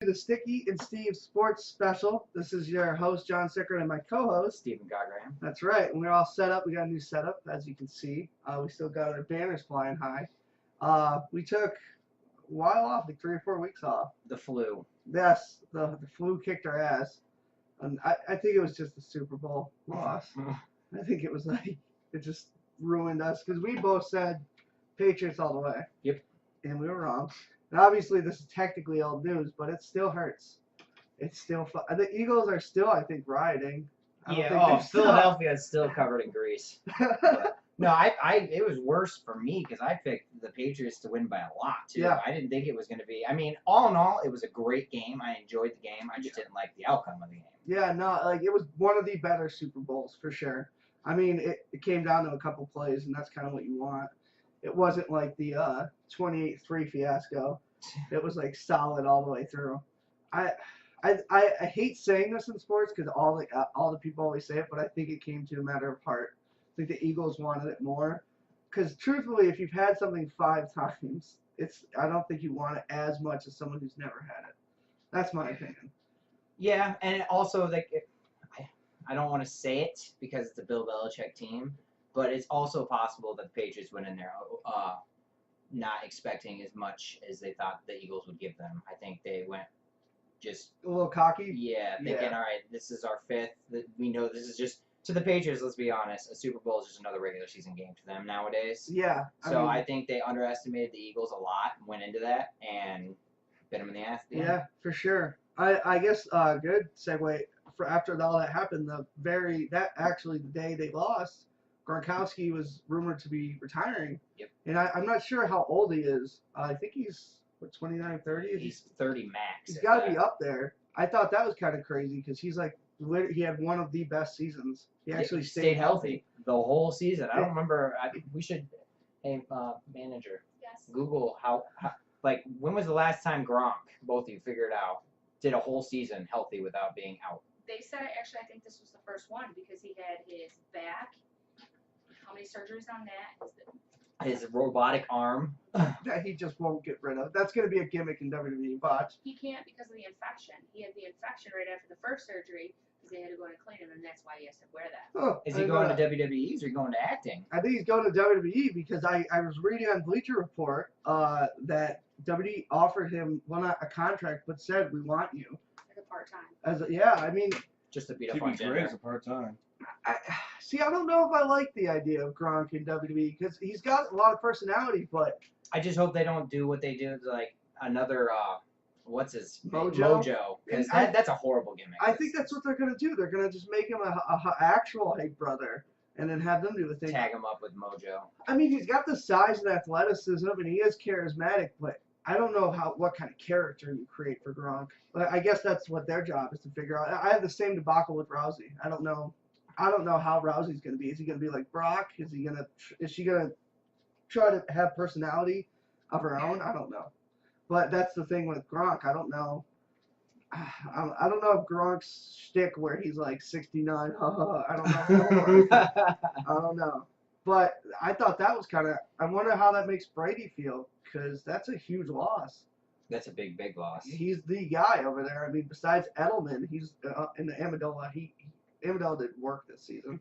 the Sticky and Steve Sports Special. This is your host, John Sickert, and my co-host, Stephen Gogram. That's right. And we're all set up. We got a new setup, as you can see. We still got our banners flying high. We took a while off, like 3 or 4 weeks off. The flu. Yes, the flu kicked our ass. And I think it was just the Super Bowl loss. I think it was like, it just ruined us. Because we both said Patriots all the way. Yep. And we were wrong. And obviously, this is technically old news, but it still hurts. It's still the Eagles are still, I think, riding. Philadelphia is still covered in grease. No, it was worse for me because I picked the Patriots to win by a lot too. Yeah. I didn't think it was going to be. I mean, all in all, it was a great game. I enjoyed the game. I just didn't like the outcome of the game. Yeah, no, like it was one of the better Super Bowls for sure. I mean, it came down to a couple plays, and that's kind of what you want. It wasn't like the 28-3 fiasco. It was like solid all the way through. I hate saying this in sports because all the people always say it, but I think it came to a matter of heart. I think the Eagles wanted it more. Because truthfully, if you've had something 5 times, I don't think you want it as much as someone who's never had it. That's my opinion. Yeah, and also I don't want to say it because it's a Bill Belichick team, but it's also possible that the Patriots went in there not expecting as much as they thought the Eagles would give them. I think they went just a little cocky. Yeah, thinking, all right, this is our 5th. We know this is just to the Patriots. Let's be honest, a Super Bowl is just another regular season game to them nowadays. Yeah. I think they underestimated the Eagles a lot, went into that, and bit them in the ass. Yeah, for sure. I guess good segue for after all that happened. The day they lost, Gronkowski was rumored to be retiring. Yep. And I'm not sure how old he is. I think he's 29, 30. He's 30 max. He's got to be up there. I thought that was kind of crazy because he's like he had one of the best seasons. He actually stayed healthy the whole season. I don't remember. We should, hey, manager, Yes. Google how when was the last time Gronk, both of you figured out, did a whole season healthy without being out? They said actually I think this was the first one because he had his back. How many surgeries on that? His robotic arm. that he just won't get rid of. That's going to be a gimmick in WWE. Watch. He can't because of the infection. He had the infection right after the first surgery because they had to go in and clean him, and that's why he has to wear that. Oh, Is he going to WWE or is he going to acting? I think he's going to WWE because I was reading on Bleacher Report that WWE offered him, well, not a contract, but said, we want you. Like a part-time. I mean. Just to beat up on great as a part-time. I don't know if I like the idea of Gronk in WWE because he's got a lot of personality, but I just hope they don't do what they do to like another what's his Mojo? because that's a horrible gimmick. I think that's what they're gonna do. They're gonna just make him a actual hype brother and then have them do the thing. Tag him up with Mojo. I mean, he's got the size and athleticism, and he is charismatic, but I don't know what kind of character you create for Gronk. But I guess that's what their job is to figure out. I have the same debacle with Rousey. I don't know how Rousey's going to be. Is he going to be like Brock? Is she going to try to have personality of her own? I don't know. But that's the thing with Gronk. I don't know. I don't know if Gronk's shtick where he's like 69. I don't know. I don't know. But I thought that was kind of. I wonder how that makes Brady feel because that's a huge loss. That's a big loss. He's the guy over there. I mean, besides Edelman, he's in the Amendola. Amendola didn't work this season.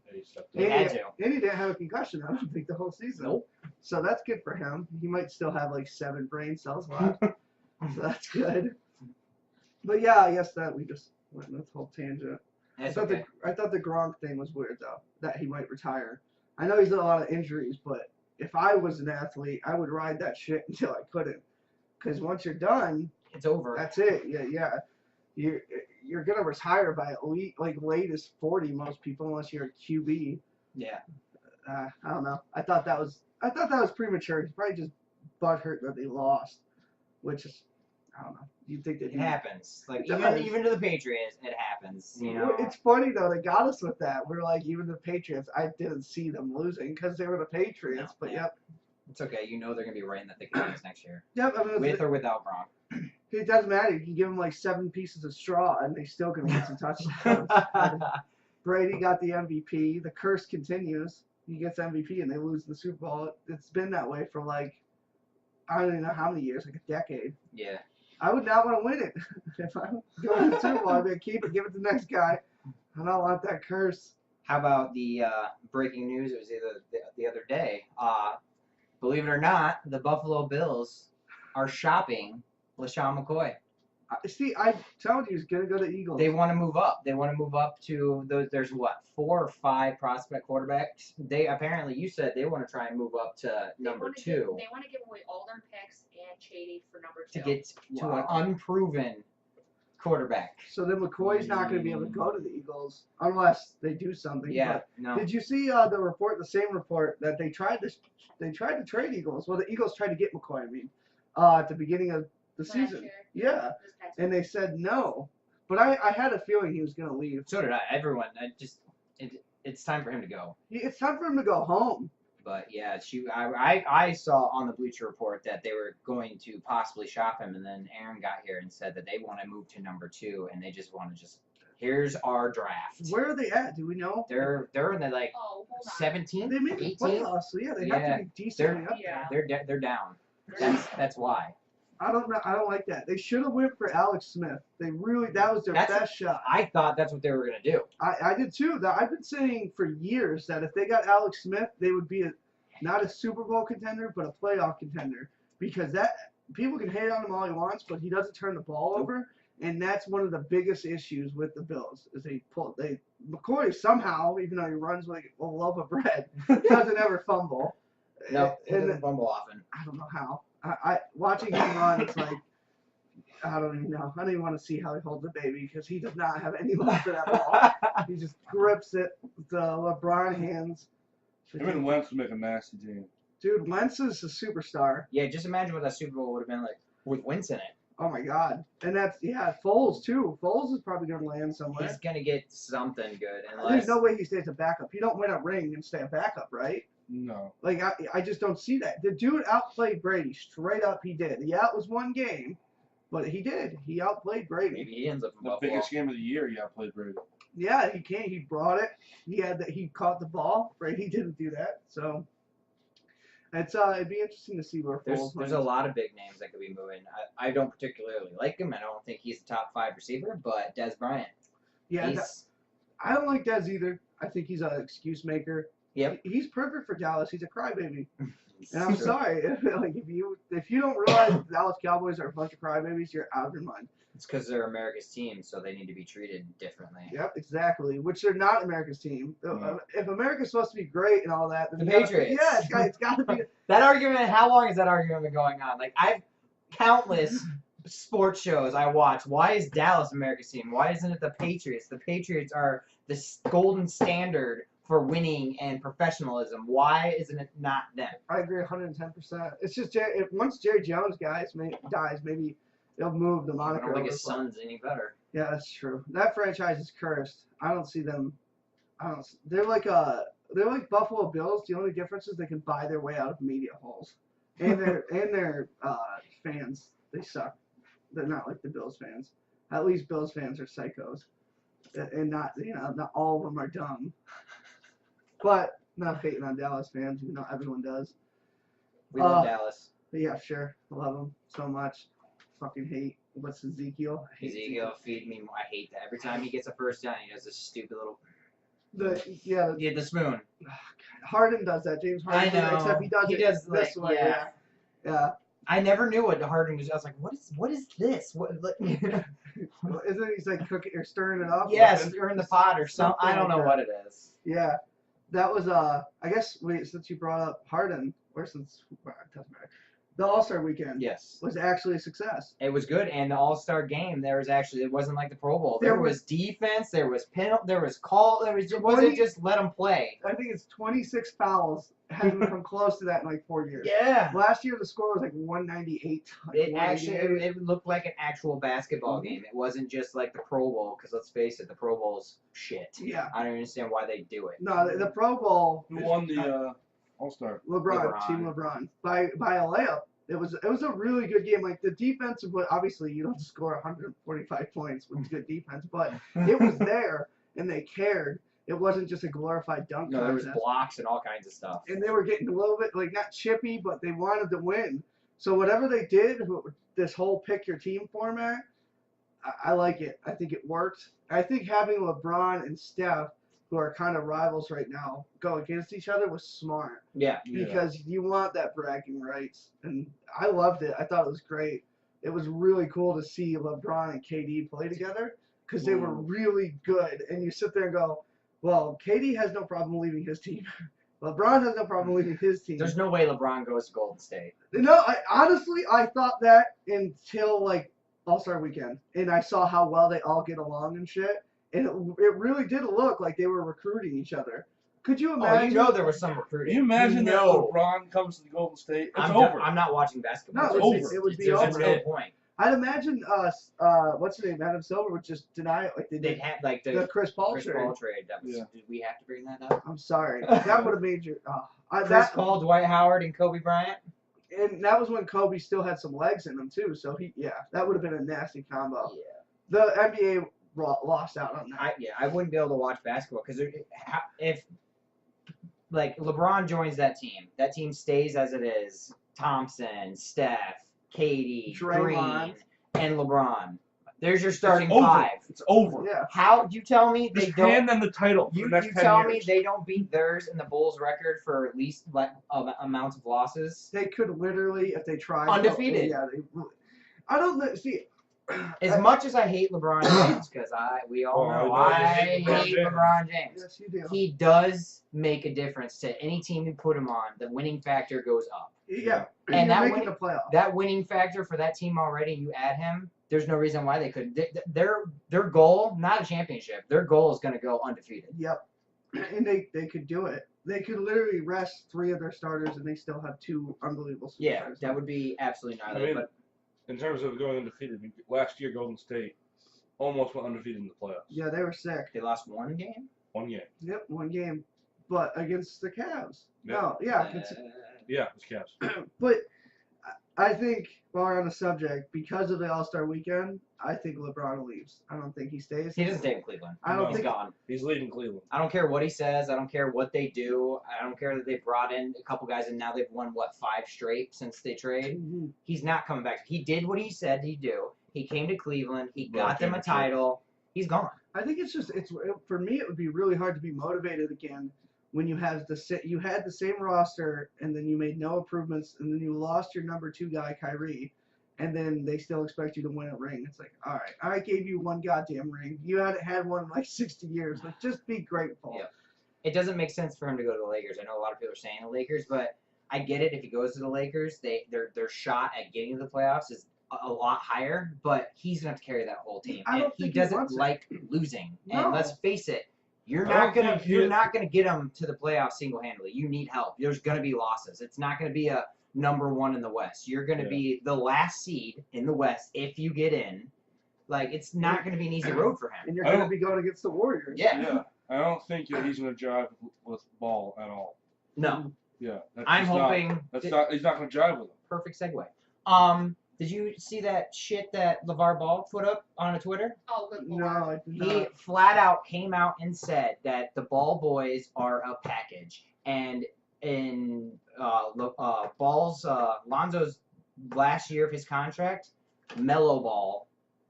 He had to. And he didn't have a concussion, I don't think, the whole season. Nope. So that's good for him. He might still have like 7 brain cells left. So that's good. But yeah, I guess that we just went on this whole tangent. I thought the Gronk thing was weird, though, that he might retire. I know he's had a lot of injuries, but if I was an athlete, I would ride that shit until I couldn't. Because once you're done, it's over. That's it. Yeah. You're gonna retire by at least latest 40. Most people, unless you're a QB. Yeah. I don't know. I thought that was premature. He's probably just butthurt that they lost, which is I don't know. You'd think that it happens. Like it even to the Patriots, it happens. You know. It's funny though. They got us with that. We're like even the Patriots. I didn't see them losing because they were the Patriots. No, but yep. It's okay. You know they're gonna be right in the thick of things next year. Yep. I mean, with or without Gronk. It doesn't matter. You can give them like 7 pieces of straw, and they still can win some touchdowns. Brady got the MVP. The curse continues. He gets MVP, and they lose the Super Bowl. It's been that way for like I don't even know how many years, like a decade. Yeah. I would not want to win it. If I'm going to the Super Bowl, I'd be like, keep it, give it to the next guy. I don't want that curse. How about the breaking news? It was either the other day. Believe it or not, the Buffalo Bills are shopping LaShawn McCoy. See, I told you he's gonna go to Eagles. They want to move up. They want to move up to those. There's what, 4 or 5 prospect quarterbacks. They apparently, you said they want to try and move up to number 2 They want to give away all their picks and Chady for number 2. to get to Wow. an unproven quarterback. So then McCoy's not gonna be able to go to the Eagles unless they do something. Yeah, But no. did you see the report? The same report that they tried to trade Eagles. Well, the Eagles tried to get McCoy. I mean, at the beginning of the Last season. year. Yeah, This past and they said no. But I had a feeling he was gonna leave. So did I. Everyone. It's time for him to go. It's time for him to go home. But yeah, I saw on the Bleacher Report that they were going to possibly shop him, and then Aaron got here and said that they want to move to number 2, and they just want to here's our draft. Where are they at? Do we know? They're in the like Oh, hold on. 17th, They made the 18th. playoffs, so yeah, they have to be decently up Yeah. there. They're down. They're- That's why. I don't know. I don't like that. They should have went for Alex Smith. They really that was their That's- best shot. I thought that's what they were gonna do. I did too. I've been saying for years that if they got Alex Smith, they would be not a Super Bowl contender, but a playoff contender. Because that people can hate on him all he wants, but he doesn't turn the ball over, and that's one of the biggest issues with the Bills is McCoy somehow, even though he runs like a loaf of bread, doesn't ever fumble. No, he and doesn't fumble often. I don't know how. I watching him run, it's like I don't even know. I don't even want to see how he holds the baby because he does not have any love for that ball. He just grips it with the LeBron hands. Him and Wentz would make a nasty team. Dude, Wentz is a superstar. Yeah, just imagine what that Super Bowl would have been like with Wentz in it. Oh my God. And that's Foles too. Foles is probably gonna land somewhere. He's gonna get something good unless There's no way he stays a backup. You don't win a ring and stay a backup, right? No. Like I just don't see that. The dude outplayed Brady straight up. He did. Yeah, it was one game, but he did. He outplayed Brady. maybe he ends up in The Buffalo. biggest game of the year, yeah, played Brady. Yeah, he can't. He brought it. He caught the ball. Brady didn't do that. So it'd be interesting to see where Foles There's lands. a lot of big names that could be moving. I don't particularly like him. I don't think he's a top 5 receiver, but Des Bryant. Yeah, He's, I don't like Dez either. I think he's an excuse maker. Yep. He's perfect for Dallas. He's a crybaby. he's And I'm true. sorry, like if you don't realize the Dallas Cowboys are a bunch of crybabies, you're out of your mind. It's because they're America's team, so they need to be treated differently. Yep, exactly. Which they're not America's team. No. If America's supposed to be great and all that, then The you gotta- Patriots. Yeah, it's got to be. That argument, how long has that argument been going on? Like, I've countless sports shows I watch. Why is Dallas America's team? Why isn't it the Patriots? The Patriots are the golden standard for winning and professionalism. Why isn't it not them? I agree 110%. It's just once Jerry Jones dies, maybe they'll move the I moniker. don't think over. his son's any better. Yeah, that's true. That franchise is cursed. I don't see them. They're like Buffalo Bills. The only difference is they can buy their way out of media holes, and their fans, they suck. They're not like the Bills fans. At least Bills fans are psychos, and not all of them are dumb. But not hating on Dallas fans, everyone does. We love Dallas. But yeah, sure, I love them so much. Fucking hate. What's Ezekiel? I hate Ezekiel, feed me more. I hate that. Every time he gets a first down, he does this stupid little. Yeah, The spoon. Harden does that. James I Harden, know. except he does it does this like, way. yeah. Yeah. I never knew what Harden was. I was like, what is this? What? Well, isn't it, he's like cooking or stirring it up? Yes, you're in the pot or something. I don't like know that. what it is. Yeah. That was I guess since you brought up Harden, or since well, it doesn't matter. The All-Star weekend Yes. was actually a success. It was good, and the All-Star game. It wasn't like the Pro Bowl. There was defense. There was there was call. It wasn't just let them play. I think it's 26 fouls. Hasn't come close to that in like 4 years. Yeah. Last year the score was like 198. Like It actually 188. it looked like an actual basketball Mhm. game. It wasn't just like the Pro Bowl. Because let's face it, the Pro Bowl's shit. Yeah. I don't understand why they do it. No, the Pro Bowl. Who won the All-Star? LeBron, Team LeBron, by a layup. It was a really good game. Like the defensive, obviously you don't score 145 points with good defense, but it was there and they cared. It wasn't just a glorified dunk No, there was contest. blocks and all kinds of stuff. And they were getting a little bit like not chippy, but they wanted to win. So whatever they did, this whole pick your team format, I like it. I think it worked. I think having LeBron and Steph, who are kind of rivals right now, go against each other was smart Yeah. because you want that bragging rights. And I loved it. I thought it was great. It was really cool to see LeBron and KD play together because they were really good. And you sit there and go, well, KD has no problem leaving his team. LeBron has no problem leaving his team. There's no way LeBron goes to Golden State. No, honestly, I thought that until like All-Star Weekend, and I saw how well they all get along and shit, and it really did look like they were recruiting each other. Could you Oh, imagine? you know there was some Can recruiting. you imagine that know. LeBron comes to the Golden State? It's I'm over. I'm not watching basketball. No, There's- over. It would be there's over. no point. I'd imagine what's his name, Adam Silver would just deny it like they They did had like the the Chris Paul Chris trade. Paul trade. That was. Yeah. Did we have to bring that up? I'm sorry, that would have made you. Chris Paul, Dwight Howard, and Kobe Bryant. And that was when Kobe still had some legs in him too. So that would have been a nasty combo. Yeah. The NBA lost out on that. I wouldn't be able to watch basketball because if like LeBron joins that team stays as it is. Thompson, Steph, KD, Green, Draymond. and LeBron. There's your starting It's over. five. It's over. Yeah. How you tell me they Just don't? hand them the title for You, the next you 10 tell years. me they don't beat theirs and the Bulls' record for at least amounts of losses? They could literally, if they tried. Undefeated. Yeah, I don't know. See, As much as I hate LeBron James, because we all know I I hate LeBron hate James. LeBron James. yes, you do. He does make a difference to any team you put him on. The winning factor goes up. Yeah, And you're that making win- the playoffs. That winning factor for that team already, you add him, there's no reason why they couldn't. Their goal, not a championship, their goal is going to go undefeated. Yep, and they could do it. They could literally rest 3 of their starters, and they still have 2 unbelievable superstars. Yeah, that would be absolutely I gnarly. mean, But in terms of going undefeated, last year Golden State almost went undefeated in the playoffs. Yeah, they were sick. they lost one game? One game. Yep, 1 game, but against the Cavs. Yeah. No, yeah, it's, Yeah, it was Cavs. but I think while we're on the subject, because of the All-Star Weekend, I think LeBron leaves. I don't think he stays. He doesn't stay in Cleveland. I don't He's think. gone. He's leaving Cleveland. I don't care what he says. I don't care what they do. I don't care that they brought in a couple guys and now they've won, 5 straight since they trade. Mhm. He's not coming back. He did what he said he'd do. He came to Cleveland. He Well, got them a championship. title. He's gone. I think it's for me. It would be really hard to be motivated again when you had the same roster and then you made no improvements and then you lost your number 2 guy Kyrie, and then they still expect you to win a ring. It's like, all right, I gave you 1 goddamn ring. You hadn't had one in like 60 years. Like, just be grateful. Yeah. It doesn't make sense for him to go to the Lakers. I know a lot of people are saying the Lakers, but I get it. If he goes to the Lakers, their shot at getting to the playoffs is a lot higher, but he's gonna have to carry that whole team. I don't And he think he doesn't wants it. like losing. No. And let's face it, you're I not don't gonna think he- you're not gonna get them to the playoffs single handedly. You need help. There's gonna be losses. It's not gonna be a number 1 in the West. You're gonna Yeah. be the last seed in the West if you get in. Like, it's not gonna be an easy road for him. And you're I going to don't- be going against the Warriors. Yeah. Yeah. I don't think that he's going to jive with Ball at all. No. Yeah. I'm hoping He's not going to jive with him. perfect segue. Did you see that shit that LeVar Ball put up on Twitter? Oh, good No, lord. I did He not. flat out came out and said that the Ball boys are a package, and in Ball's Lonzo's last year of his contract, Melo Ball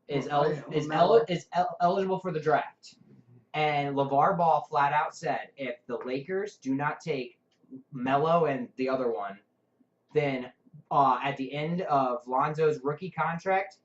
is Oh, yeah, Melo. eligible for the draft, and LeVar Ball flat out said if the Lakers do not take Melo and the other one, then at the end of Lonzo's rookie contract,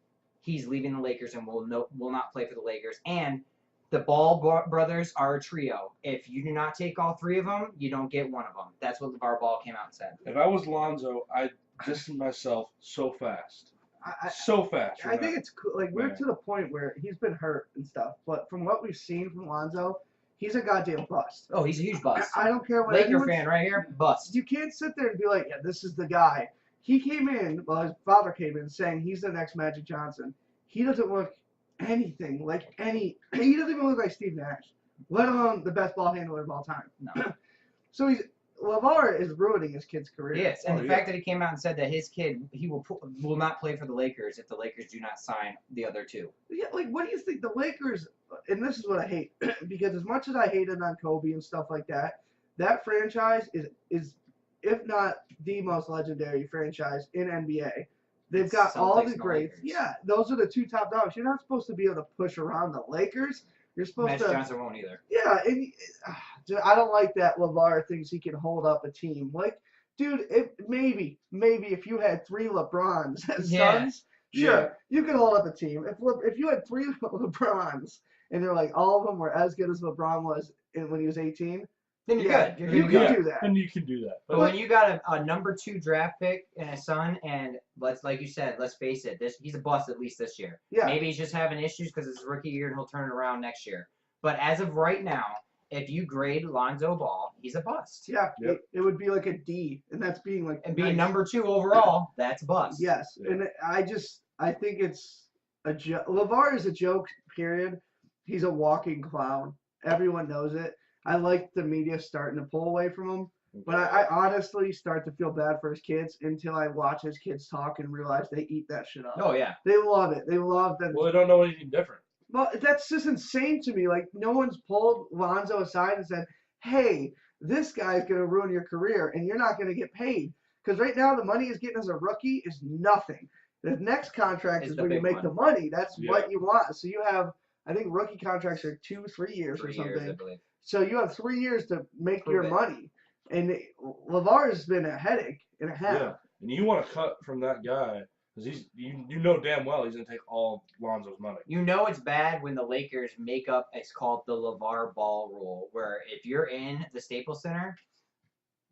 he's leaving the Lakers and will not play for the Lakers. And the Ball brothers are a trio. If you do not take all 3 of them, you don't get one of them. That's what LeVar Ball came out and said. If I was Lonzo, I'd distance myself so fast. I So fast. I think it's cool. Like, we're Yeah. to the point where he's been hurt and stuff, but from what we've seen from Lonzo, he's a goddamn bust. Oh, he's a huge bust. I don't care what Laker anyone fan right here, bust. You can't sit there and be like, yeah, this is the guy. He came in, well, his father came in saying he's the next Magic Johnson. He doesn't look anything like he doesn't even look like Steve Nash, let alone the best ball handler of all time. No. So LeVar is ruining his kid's career. Yes, and Oh, the yeah. fact that he came out and said that his kid he will not play for the Lakers if the Lakers do not sign the other 2. Yeah, like, what do you think the Lakers? And this is what I hate, because as much as I hated on Kobe and stuff like that, that franchise is if not the most legendary franchise in NBA. They've It's got all Celtics the and the greats. Lakers. Yeah, those are the two top dogs. You're not supposed to be able to push around the Lakers. You're supposed Magic to. Johnson won't either. Yeah, and I don't like that LeVar thinks he can hold up a team. Like, dude, maybe if you had 3 LeBrons as Yeah. sons, sure, Yeah. you could hold up a team. If you had 3 LeBrons and they're like all of them were as good as LeBron was when he was 18, Then you're yeah, good. You're you good. can to go. do that. And you can do that. But when you got a number 2 draft pick and a son, and like you said, let's face it, he's a bust at least this year. Yeah. Maybe he's just having issues because it's his rookie year and he'll turn it around next year. But as of right now, if you grade Lonzo Ball, he's a bust. Yeah, Yep. it would be like a D, and that's being like And being nice. number 2 overall, that's a bust. Yes, Yeah. and I think it's a joke. LeVar is a joke. Period. He's a walking clown. Everyone knows it. I like the media starting to pull away from him, but I honestly start to feel bad for his kids until I watch his kids talk and realize they eat that shit up. Oh, yeah. They love it. They love that. Well, they don't know anything different. Well, that's just insane to me. Like, no one's pulled Lonzo aside and said, hey, this guy's going to ruin your career and you're not going to get paid. Because right now, the money he's getting as a rookie is nothing. The next contract It's is the when you big make the one. money. That's Yeah. what you want. So you have, I think rookie contracts are 2-3 years 3 or years, I something. believe. So you have 3 years to make Prove your it. money. And LeVar has been a headache and a half. Yeah. And you want to cut from that guy because you know damn well he's gonna take all Lonzo's money. You know it's bad when the Lakers make up, it's called the LeVar Ball rule, where if you're in the Staples Center,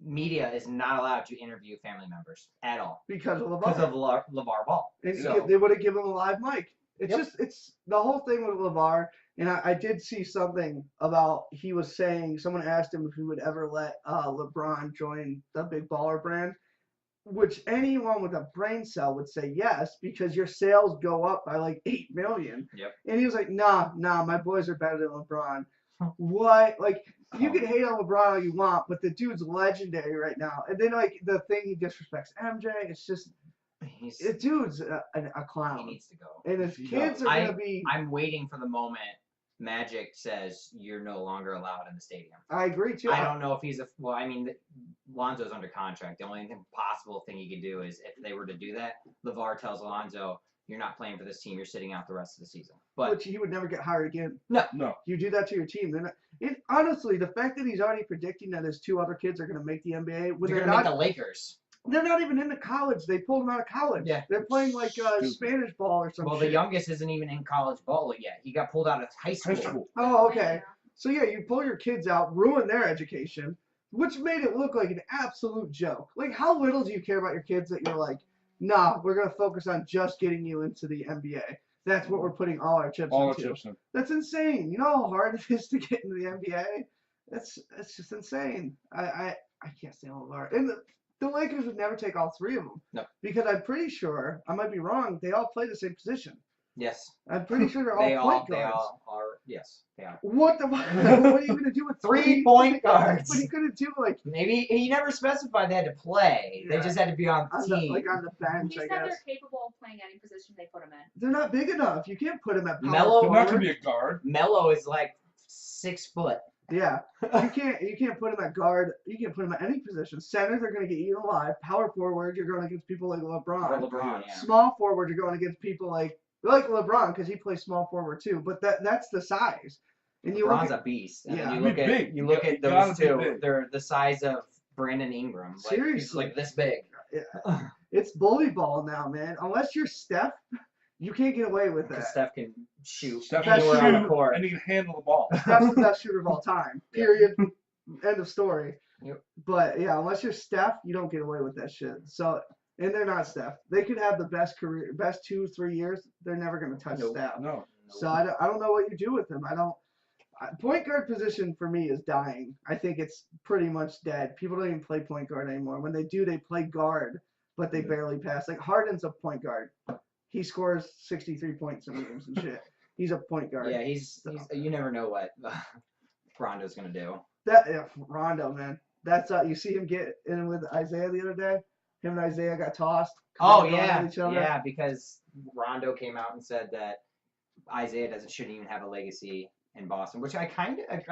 media is not allowed to interview family members at all Because of because of LeVar. LeVar Ball. And So- they would have given him a live mic. It's Yep. it's the whole thing with LeVar. And I did see something about he was saying someone asked him if he would ever let LeBron join the Big Baller brand, which anyone with a brain cell would say yes because your sales go up by like 8 million. Yep. And he was like, nah, my boys are better than LeBron. What? Like you can hate on LeBron all you want, but the dude's legendary right now. And then like the thing he disrespects MJ, it's just the dude's a He clown. needs to go. And his He kids does. are gonna be. I'm waiting for the moment Magic says you're no longer allowed in the stadium. I agree too. I don't know if he's well, I mean, Lonzo's under contract. The only possible thing he could do is if they were to do that, LeVar tells Lonzo, you're not playing for this team. You're sitting out the rest of the season. But Which he would never get hired again. No. You do that to your team. Honestly, the fact that he's already predicting that his 2 other kids are going to make the NBA when they're they're going to make not, the Lakers. they're not even in the college. They pulled them out of college. Yeah. They're playing like Stupid. Spanish ball or something. Well, the youngest isn't even in college ball yet. He got pulled out of high school. High school. Oh, okay. So yeah, you pull your kids out, ruin their education, which made it look like an absolute joke. Like, how little do you care about your kids that you're like, nah, we're gonna focus on just getting you into the NBA. That's what we're putting all our chips All the into. chips in. That's insane. You know how hard it is to get into the NBA? It's just insane. I can't stand LeVar. And the Lakers would never take all 3 of them. No. Because I'm pretty sure, I might be wrong, they all play the same position. Yes. I'm pretty sure they're all They point all guards. are. Yes, they are. What what are you gonna do with 3 point guards. What are you gonna do like Maybe he never specified they had to play. They Yeah. just had to be on the team. on the bench? He I said guess they're capable of playing any position they put him in. they're not big enough. You can't put them at power Melo- They're not forward. gonna be a guard. Melo is like 6 foot. Yeah, you can't put him at guard. You can't put him at any position. Center, they're gonna get eaten alive. Power forward, you're going against people like LeBron. Or LeBron, yeah. Small forward, you're going against people like LeBron because he plays small forward too. But that's the size. And you look LeBron's at, a beast. And Yeah. then you Be look at big. you You look got- at you gotta those be 2. big. They're the size of Brandon Ingram. Like, he's Seriously. like this big. it's bully ball now, man. Unless you're Steph, you can't get away with Because that. Steph can shoot Steph That's anywhere can on the shoot court. and he can handle the ball. Steph's the best shooter of all time. Yeah. Period. End of story. Yep. But yeah, unless you're Steph, you don't get away with that shit. So, and they're not Steph. They could have the best 2-3 years. They're never gonna touch Nope. Steph. No. So I don't know what you do with them. Point guard position for me is dying. I think it's pretty much dead. People don't even play point guard anymore. When they do, they play guard, but they Yeah. barely pass. Like Harden's a point guard. He scores 63 points in games and shit. He's a point guard. Yeah, he's you never know what Rondo's gonna do. Rondo, man. That's you see him get in with Isaiah the other day. Him and Isaiah got tossed. 'cause Oh they were going yeah, at each other. yeah, because Rondo came out and said that Isaiah shouldn't even have a legacy in Boston, which I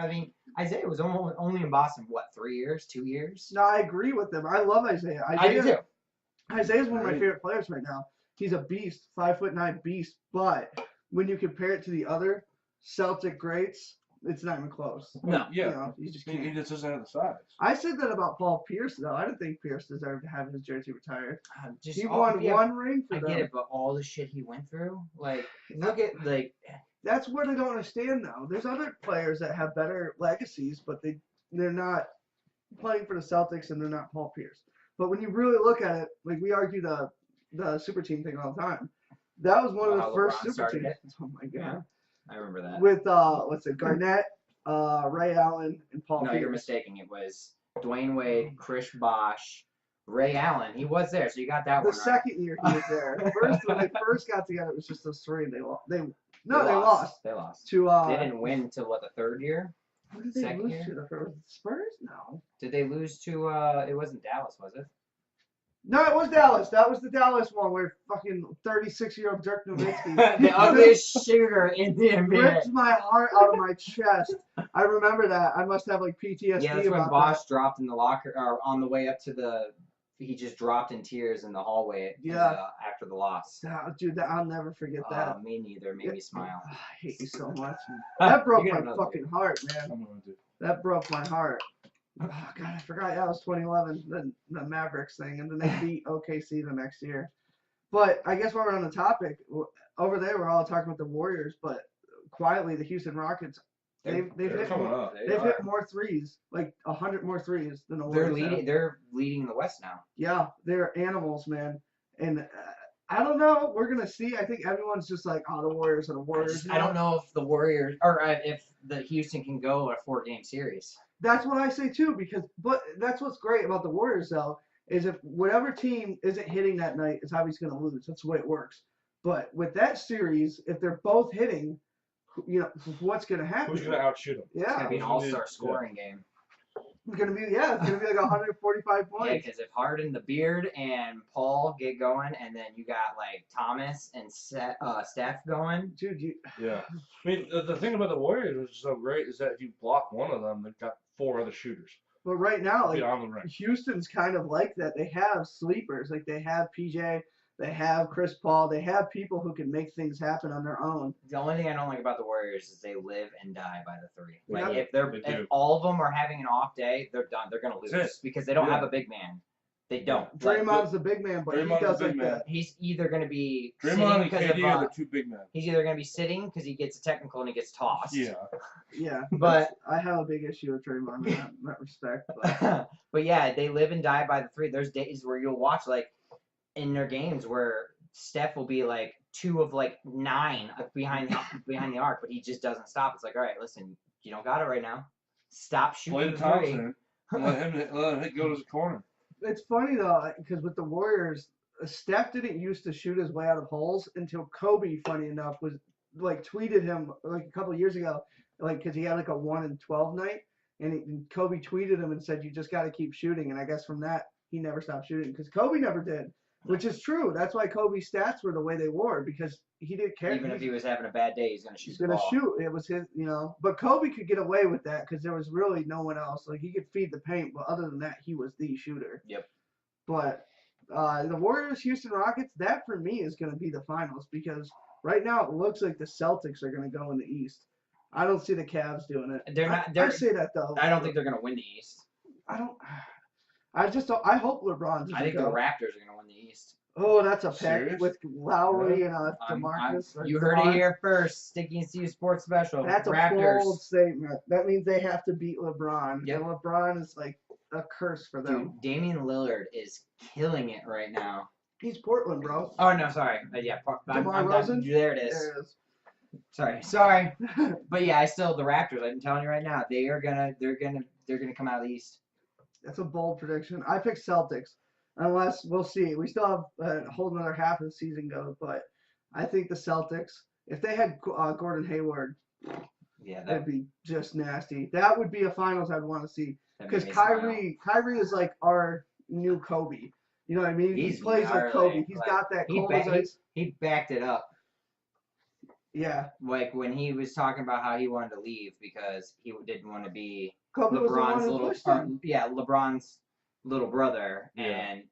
mean, Isaiah was only in Boston, what, 3 years, 2 years? No, I agree with them. I love Isaiah. I do too. Isaiah's one of my Right. favorite players right now. He's a beast, 5'9" beast. But when you compare it to the other Celtic greats, it's not even close. No. Yeah. You know, you just He can't. just doesn't have the size. I said that about Paul Pierce though. I didn't think Pierce deserved to have his jersey retired. Just He all- won yeah, one ring for I them. get it, but all the shit he went through, like, look at, like, That's what I don't understand though. There's other players that have better legacies, but they're not playing for the Celtics and they're not Paul Pierce. But when you really look at it, like we argue the super team thing all the time. That was one of How the first LeBron super started teams. it. Oh my god. Yeah. I remember that. With what's it, Garnett, Ray Allen, and Paul No, Pierce. you're mistaking. It was Dwayne Wade, Chris Bosh, Ray Allen. He was there, so you got that The one right. second year he was there. First when they first got together, it was just those three. They lost. They lost They lost. to They didn't win until what, the third year? Who did they second lose year? to? The first Spurs? No. Did they lose to? It wasn't Dallas, was it? No, it was Dallas. That was the Dallas one where fucking 36-year-old Dirk Nowitzki the ugliest shooter in the NBA. ripped my heart out of my chest. I remember that. I must have like PTSD Yeah, that's when about Bosh dropped in the locker, or on the way up to the. He just dropped in tears in the hallway. Yeah. After the loss. that. Dude, I'll never forget that. Me neither. Made me smile. I hate you so much. That broke You my get another fucking heart, man. I'm going to. That broke my heart. Oh, God, I forgot. Yeah, it was 2011, the Mavericks thing, and then they beat OKC the next year. But I guess while we're on the topic, over there we're all talking about the Warriors, but quietly the Houston Rockets, they've They're hit coming more, up. They they've are. hit more threes, like 100 more threes than the They're Warriors. have. leading. They're leading the West now. Yeah, they're animals, man. And I don't know. We're gonna see. I think everyone's just like, oh, the Warriors are the Warriors. I don't know if the Warriors or if the Houston can go a 4-game series. That's what I say too, but that's what's great about the Warriors though, is if whatever team isn't hitting that night is obviously going to lose. That's the way it works. But with that series, if they're both hitting, you know, what's going to happen? Who's going to outshoot him? It's Yeah, gonna be an Yeah. all-star scoring game. it's going to be like 145 Yeah, points. because if Harden, the Beard, and Paul get going, and then you got like Thomas and Steph going. Dude, Yeah. I mean, the thing about the Warriors, which is so great, is that if you block one of them, they've got 4 other shooters but right now, like beyond the ring. Houston's kind of like that. They have sleepers, like they have PJ, they have Chris Paul, they have people who can make things happen on their own. The only thing I don't like about the Warriors is they live and die by the three. Like Yeah, if they do. all of them are having an off day, they're done. They're gonna lose That's it. because they don't Yeah. have a big man. They don't. Like, Draymond's the big man, but he Draymond's does the like big man. that. he's either gonna be sitting Draymond and because KD of are the 2 big men. he's either gonna be sitting because he gets a technical and he gets tossed. Yeah. Yeah, But I have a big issue with Draymond in that respect. But but yeah, they live and die by the three. There's days where you'll watch like in their games where Steph will be like 2 of like 9 behind the arc, but he just doesn't stop. It's like, all right, listen, you don't got it right now. Stop Play shooting the the three. Thompson. And let him hit go to the corner. it's funny though, because with the Warriors, Steph didn't used to shoot his way out of holes until Kobe, funny enough, was like tweeted him like a couple of years ago, like because he had like a 1 in 12 night, and Kobe tweeted him and said, "You just got to keep shooting." And I guess from that he never stopped shooting because Kobe never did, which is true. That's why Kobe's stats were the way they were because he didn't care. Even if he was having a bad day, he's gonna shoot He's the gonna ball. shoot. It was his, you know. But Kobe could get away with that because there was really no one else. Like he could feed the paint, but other than that, he was the shooter. Yep. But the Warriors, Houston Rockets, that for me is gonna be the finals because right now it looks like the Celtics are gonna go in the East. I don't see the Cavs doing it. They're not. I They're, say that though. I don't think they're gonna win the East. I don't. I just don't. I hope LeBron doesn't I think go. the Raptors are gonna win the East. Oh, that's a pick Serious? with Lowry and DeMarcus. You heard it here first. Sticky and Steve Sports Special. That's a Raptors. bold statement. That means they have to beat LeBron. Yep. And LeBron is like a curse for them. Dude, Damian Lillard is killing it right now. He's Portland, bro. Oh no, sorry. Yeah, DeMar I'm Rosen? there it is. There it is. Sorry. But yeah, the Raptors. I'm telling you right now, they're gonna come out of the East. That's a bold prediction. I pick Celtics, unless we'll see. We still have a whole another half of the season go, but I think the Celtics. If they had Gordon Hayward, Yeah, that that'd be just nasty. That would be a finals I'd want to see that because made me smile. Kyrie is like our new Kobe. You know what I mean? He's he plays like gnarly. Kobe. He's Like, got that he cold ba- as ice. He backed it up. Yeah, Like when he was talking about how he wanted to leave because he didn't want to be Kobe was the one LeBron's who little, pushed him. LeBron's little brother. Yeah. And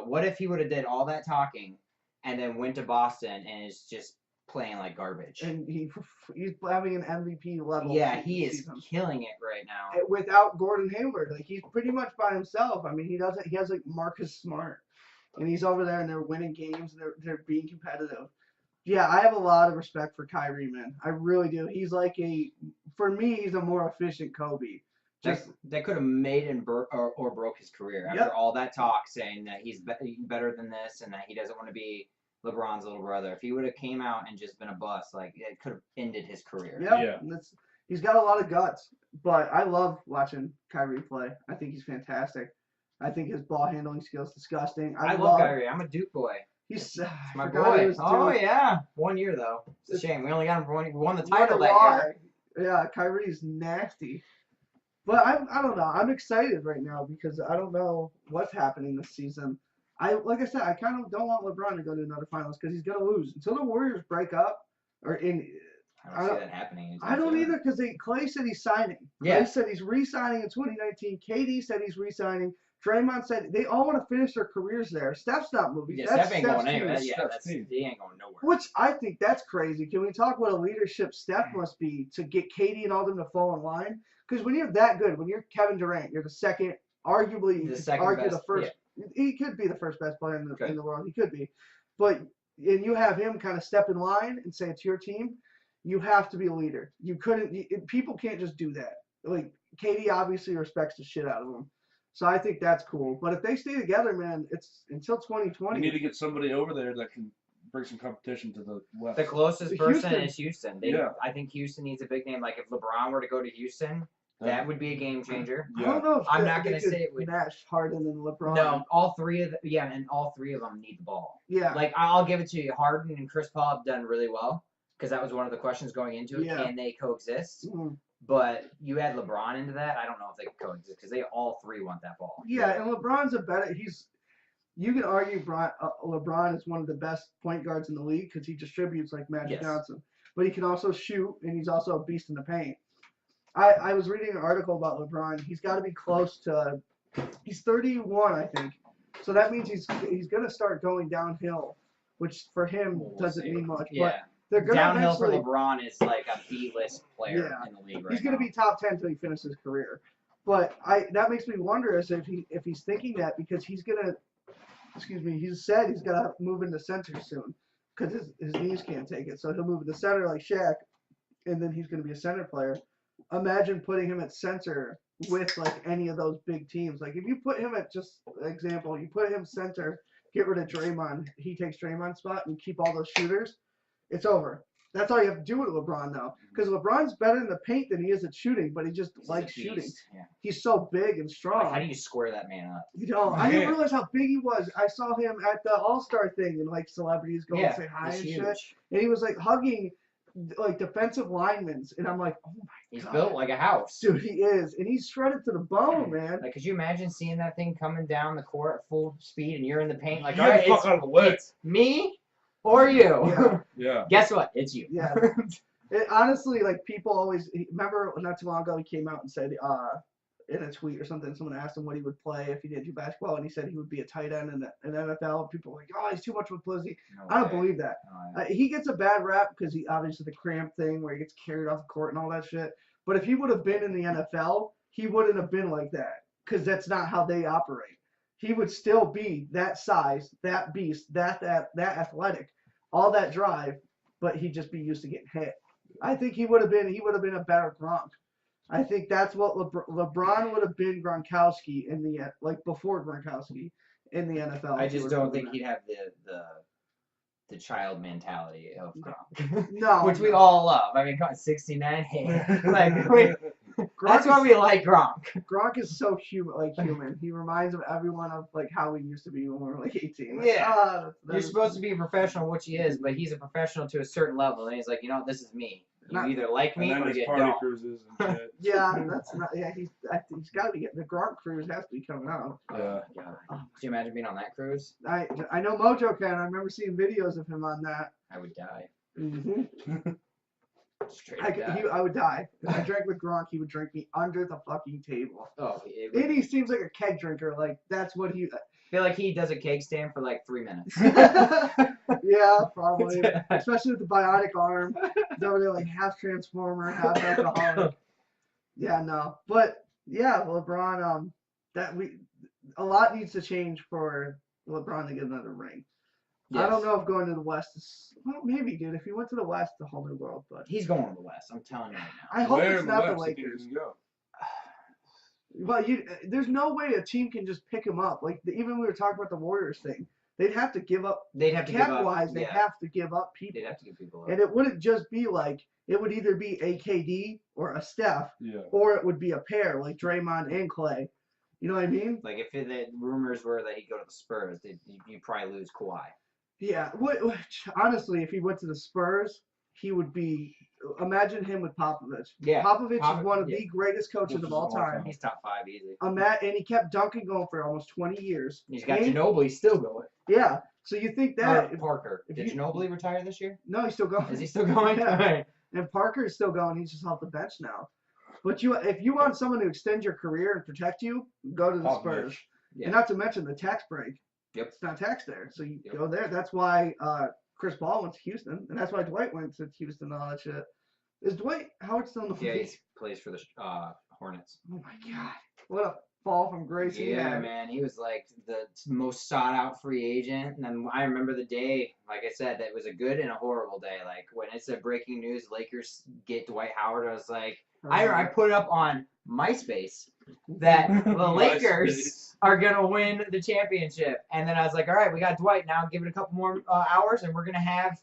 what if he would have did all that talking, and then went to Boston and is just playing like garbage? And he's having an MVP level. Yeah, he is season. killing it right now. Without Gordon Hayward. Like he's pretty much by himself. I mean, he has like Marcus Smart, and he's over there and they're winning games and they're being competitive. Yeah, I have a lot of respect for Kyrie, man. I really do. He's like for me, he's a more efficient Kobe. That could have made or broke his career after Yep. all that talk saying that he's better than this and that he doesn't want to be LeBron's little brother. If he would have came out and just been a bust, like it could have ended his career. Yep. Yeah. He's got a lot of guts, but I love watching Kyrie play. I think he's fantastic. I think his ball handling skills disgusting. I love Kyrie. I'm a Duke boy. He's My forgot he boy. was Oh Duke. yeah, 1 year though. It's a shame. We only got him for 1 year. We won the Wonder title that why. year. Yeah, Kyrie's nasty. But I don't know. I'm excited right now because I don't know what's happening this season. Like I said, I kind of don't want LeBron to go to another finals because he's gonna lose until the Warriors break up. I don't see that happening. I don't either because Clay said he's signing. Yeah. Clay said he's re-signing in 2019. KD said he's re-signing. Draymond said they all want to finish their careers there. Steph's not moving. Yeah, That's Steph ain't Steph's going anywhere. team. He ain't going nowhere. Which I think that's crazy. Can we talk what a leadership Steph must be to get KD and all them to fall in line? Because when you're that good, when you're Kevin Durant, you're the second, arguably, you could argue the first. Yeah. He could be the first best player in the world. He could be. But and you have him kind of step in line and say it's your team. You have to be a leader. You couldn't. People can't just do that. Like KD obviously respects the shit out of him. So I think that's cool. But if they stay together, man, it's until 2020. You need to get somebody over there that can bring some competition to the West. The closest person Houston. is Houston. Yeah. I think Houston needs a big name. Like if LeBron were to go to Houston, that would be a game changer. I don't know if I'm they- not they gonna could say it would- match Harden and LeBron. No, all three of them. Yeah, and all three of them need the ball. Yeah. Like I'll give it to you. Harden and Chris Paul have done really well because that was one of the questions going into it. Yeah. Can they coexist? Mhm. But you add LeBron into that, I don't know if they can coexist because they all three want that ball. Yeah, and LeBron's a better. You can argue LeBron is one of the best point guards in the league because he distributes like Magic Yes. Johnson, but he can also shoot and he's also a beast in the paint. I was reading an article about LeBron. He's got to be close to. He's 31, I think. So that means he's gonna start going downhill, which for him We'll doesn't see. mean much. Yeah. But they're gonna Downhill for eventually. LeBron is like a B-list player Yeah. in the league right He's going to now. be top 10 until he finishes his career. But that makes me wonder as if he's thinking that because he's going to, he said he's got to move into center soon because his knees can't take it. So he'll move into center like Shaq, and then he's going to be a center player. Imagine putting him at center with like any of those big teams. Like if you put him at, just example, you put him center, get rid of Draymond, he takes Draymond's spot and keep all those shooters, it's over. That's all you have to do with LeBron now. Because LeBron's better in the paint than he is at shooting, but he just He's a likes shooting. beast. Yeah. He's so big and strong. Like, how do you square that man up? I didn't Yeah. realize how big he was. I saw him at the All-Star thing and like celebrities go and say hi he's and huge. shit. And he was like hugging like defensive linemen. And I'm like, oh my He's God. built like a house. Dude, he is. And he's shredded to the bone, man. Like, could you imagine seeing that thing coming down the court at full speed and you're in the paint? Like, Get all right, the fuck out of the way. it's me or you. Yeah. Yeah. Guess what? It's you. Yeah. Honestly, like people always remember not too long ago he came out and said in a tweet or something, someone asked him what he would play if he did do basketball, and he said he would be a tight end in the NFL. People were like, oh, he's too much with publicity. No I don't way. believe that. No, He gets a bad rap because he obviously the cramp thing where he gets carried off the court and all that shit. But if he would have been in the NFL, he wouldn't have been like that because that's not how they operate. He would still be that size, that beast, that athletic, all that drive, but he'd just be used to getting hit. I think he would have been a better Gronk. I think that's what LeBron would have been Gronkowski in the before Gronkowski in the NFL. I if he just was don't doing think he'd have the child mentality of Gronk. that. No, Which we all love. I mean, come on, 69. Hey, like, that's why we like Gronk. Gronk is so human. He reminds everyone of like how we used to be when we were like 18. Like, Yeah. You're that's- supposed to be a professional, which he is, but he's a professional to a certain level, and he's like, you know, this is me. You Not- either like me And or then you his party don't. cruises and shit. Yeah, that's not. Yeah, he's got to be the Gronk cruise has to be coming out. Yeah. Oh, God. Could you imagine being on that cruise? I know Mojo can. I remember seeing videos of him on that. I would die. hmm Straight I, up die. I would die. If I drank with Gronk, he would drink me under the fucking table. Oh, it would, And he seems like a keg drinker. Like, that's what he. I feel like he does a keg stand for like 3 minutes. Yeah, probably. Especially with the bionic arm. He's over there like half transformer, half alcoholic. Yeah, no. But yeah, LeBron, a lot needs to change for LeBron to get another ring. I don't know if going to the West is, well, maybe, dude. If he went to the West, the whole new world. But He's going to the West. I'm telling you right now. I hope Where it's in the not the West do you think Lakers. he can go? Well, there's no way a team can just pick him up. Like even we were talking about the Warriors thing, they'd have to give up They'd have to give cap up. wise. They Yeah, have to give up people, they'd have to give people up. and it wouldn't just be like it would either be a KD or a Steph, Yeah. or it would be a pair like Draymond and Clay. You know what I mean? Like if the rumors were that he'd go to the Spurs, you'd probably lose Kawhi. Yeah. Which honestly, if he went to the Spurs, he would be. Imagine him with Popovich. Yeah, Popovich is one of yeah. the greatest coaches Coaches of all time. He's top 5 easily. And he kept dunking going for almost 20 years. He's got And- Ginobili still going. Yeah. So you think that? Parker. if Did you- Ginobili retire this year? No, he's still going. Is he still going? Yeah. Alright. And Parker is still going. He's just off the bench now. But if you want someone to extend your career and protect you, go to the Popovich. Spurs. Yeah. And not to mention the tax break. Yep. It's not tax there, so you Yep. go there. That's why Chris Paul went to Houston, and that's why Dwight went to Houston and all that shit. Is Dwight Howard still in the Yeah, league? he plays for the Hornets. Oh my god! What a fall from grace he Yeah, had. man, he was like the most sought out free agent. And then I remember the day, like I said, that was a good and a horrible day. Like when it said breaking news, Lakers get Dwight Howard, I was like, I put it up on MySpace that the Lakers are gonna win the championship. And then I was like, all right, we got Dwight now. Give it a couple more hours, and we're gonna have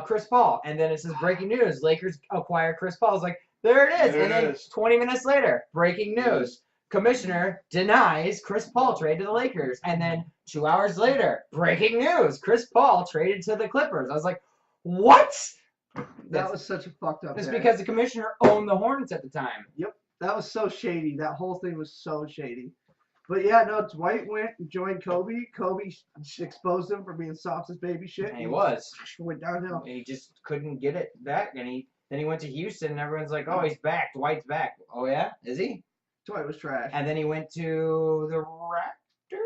Chris Paul. And then it says breaking news: Lakers acquire Chris Paul. I was like, there it is. There And it then is. 20 minutes later, breaking news: Commissioner denies Chris Paul trade to the Lakers. And then 2 hours later, breaking news: Chris Paul traded to the Clippers. I was like, what? That was such a fucked up. It's day. because the commissioner owned the Hornets at the time. That was so shady. That whole thing was so shady. But yeah, no, Dwight went and joined Kobe. Kobe exposed him for being soft as baby shit. And he was. Went downhill. He just couldn't get it back. And then he went to Houston, and everyone's like, oh, he's back. Dwight's back. Oh, yeah? Is he? Dwight was trash. And then he went to the Raptors?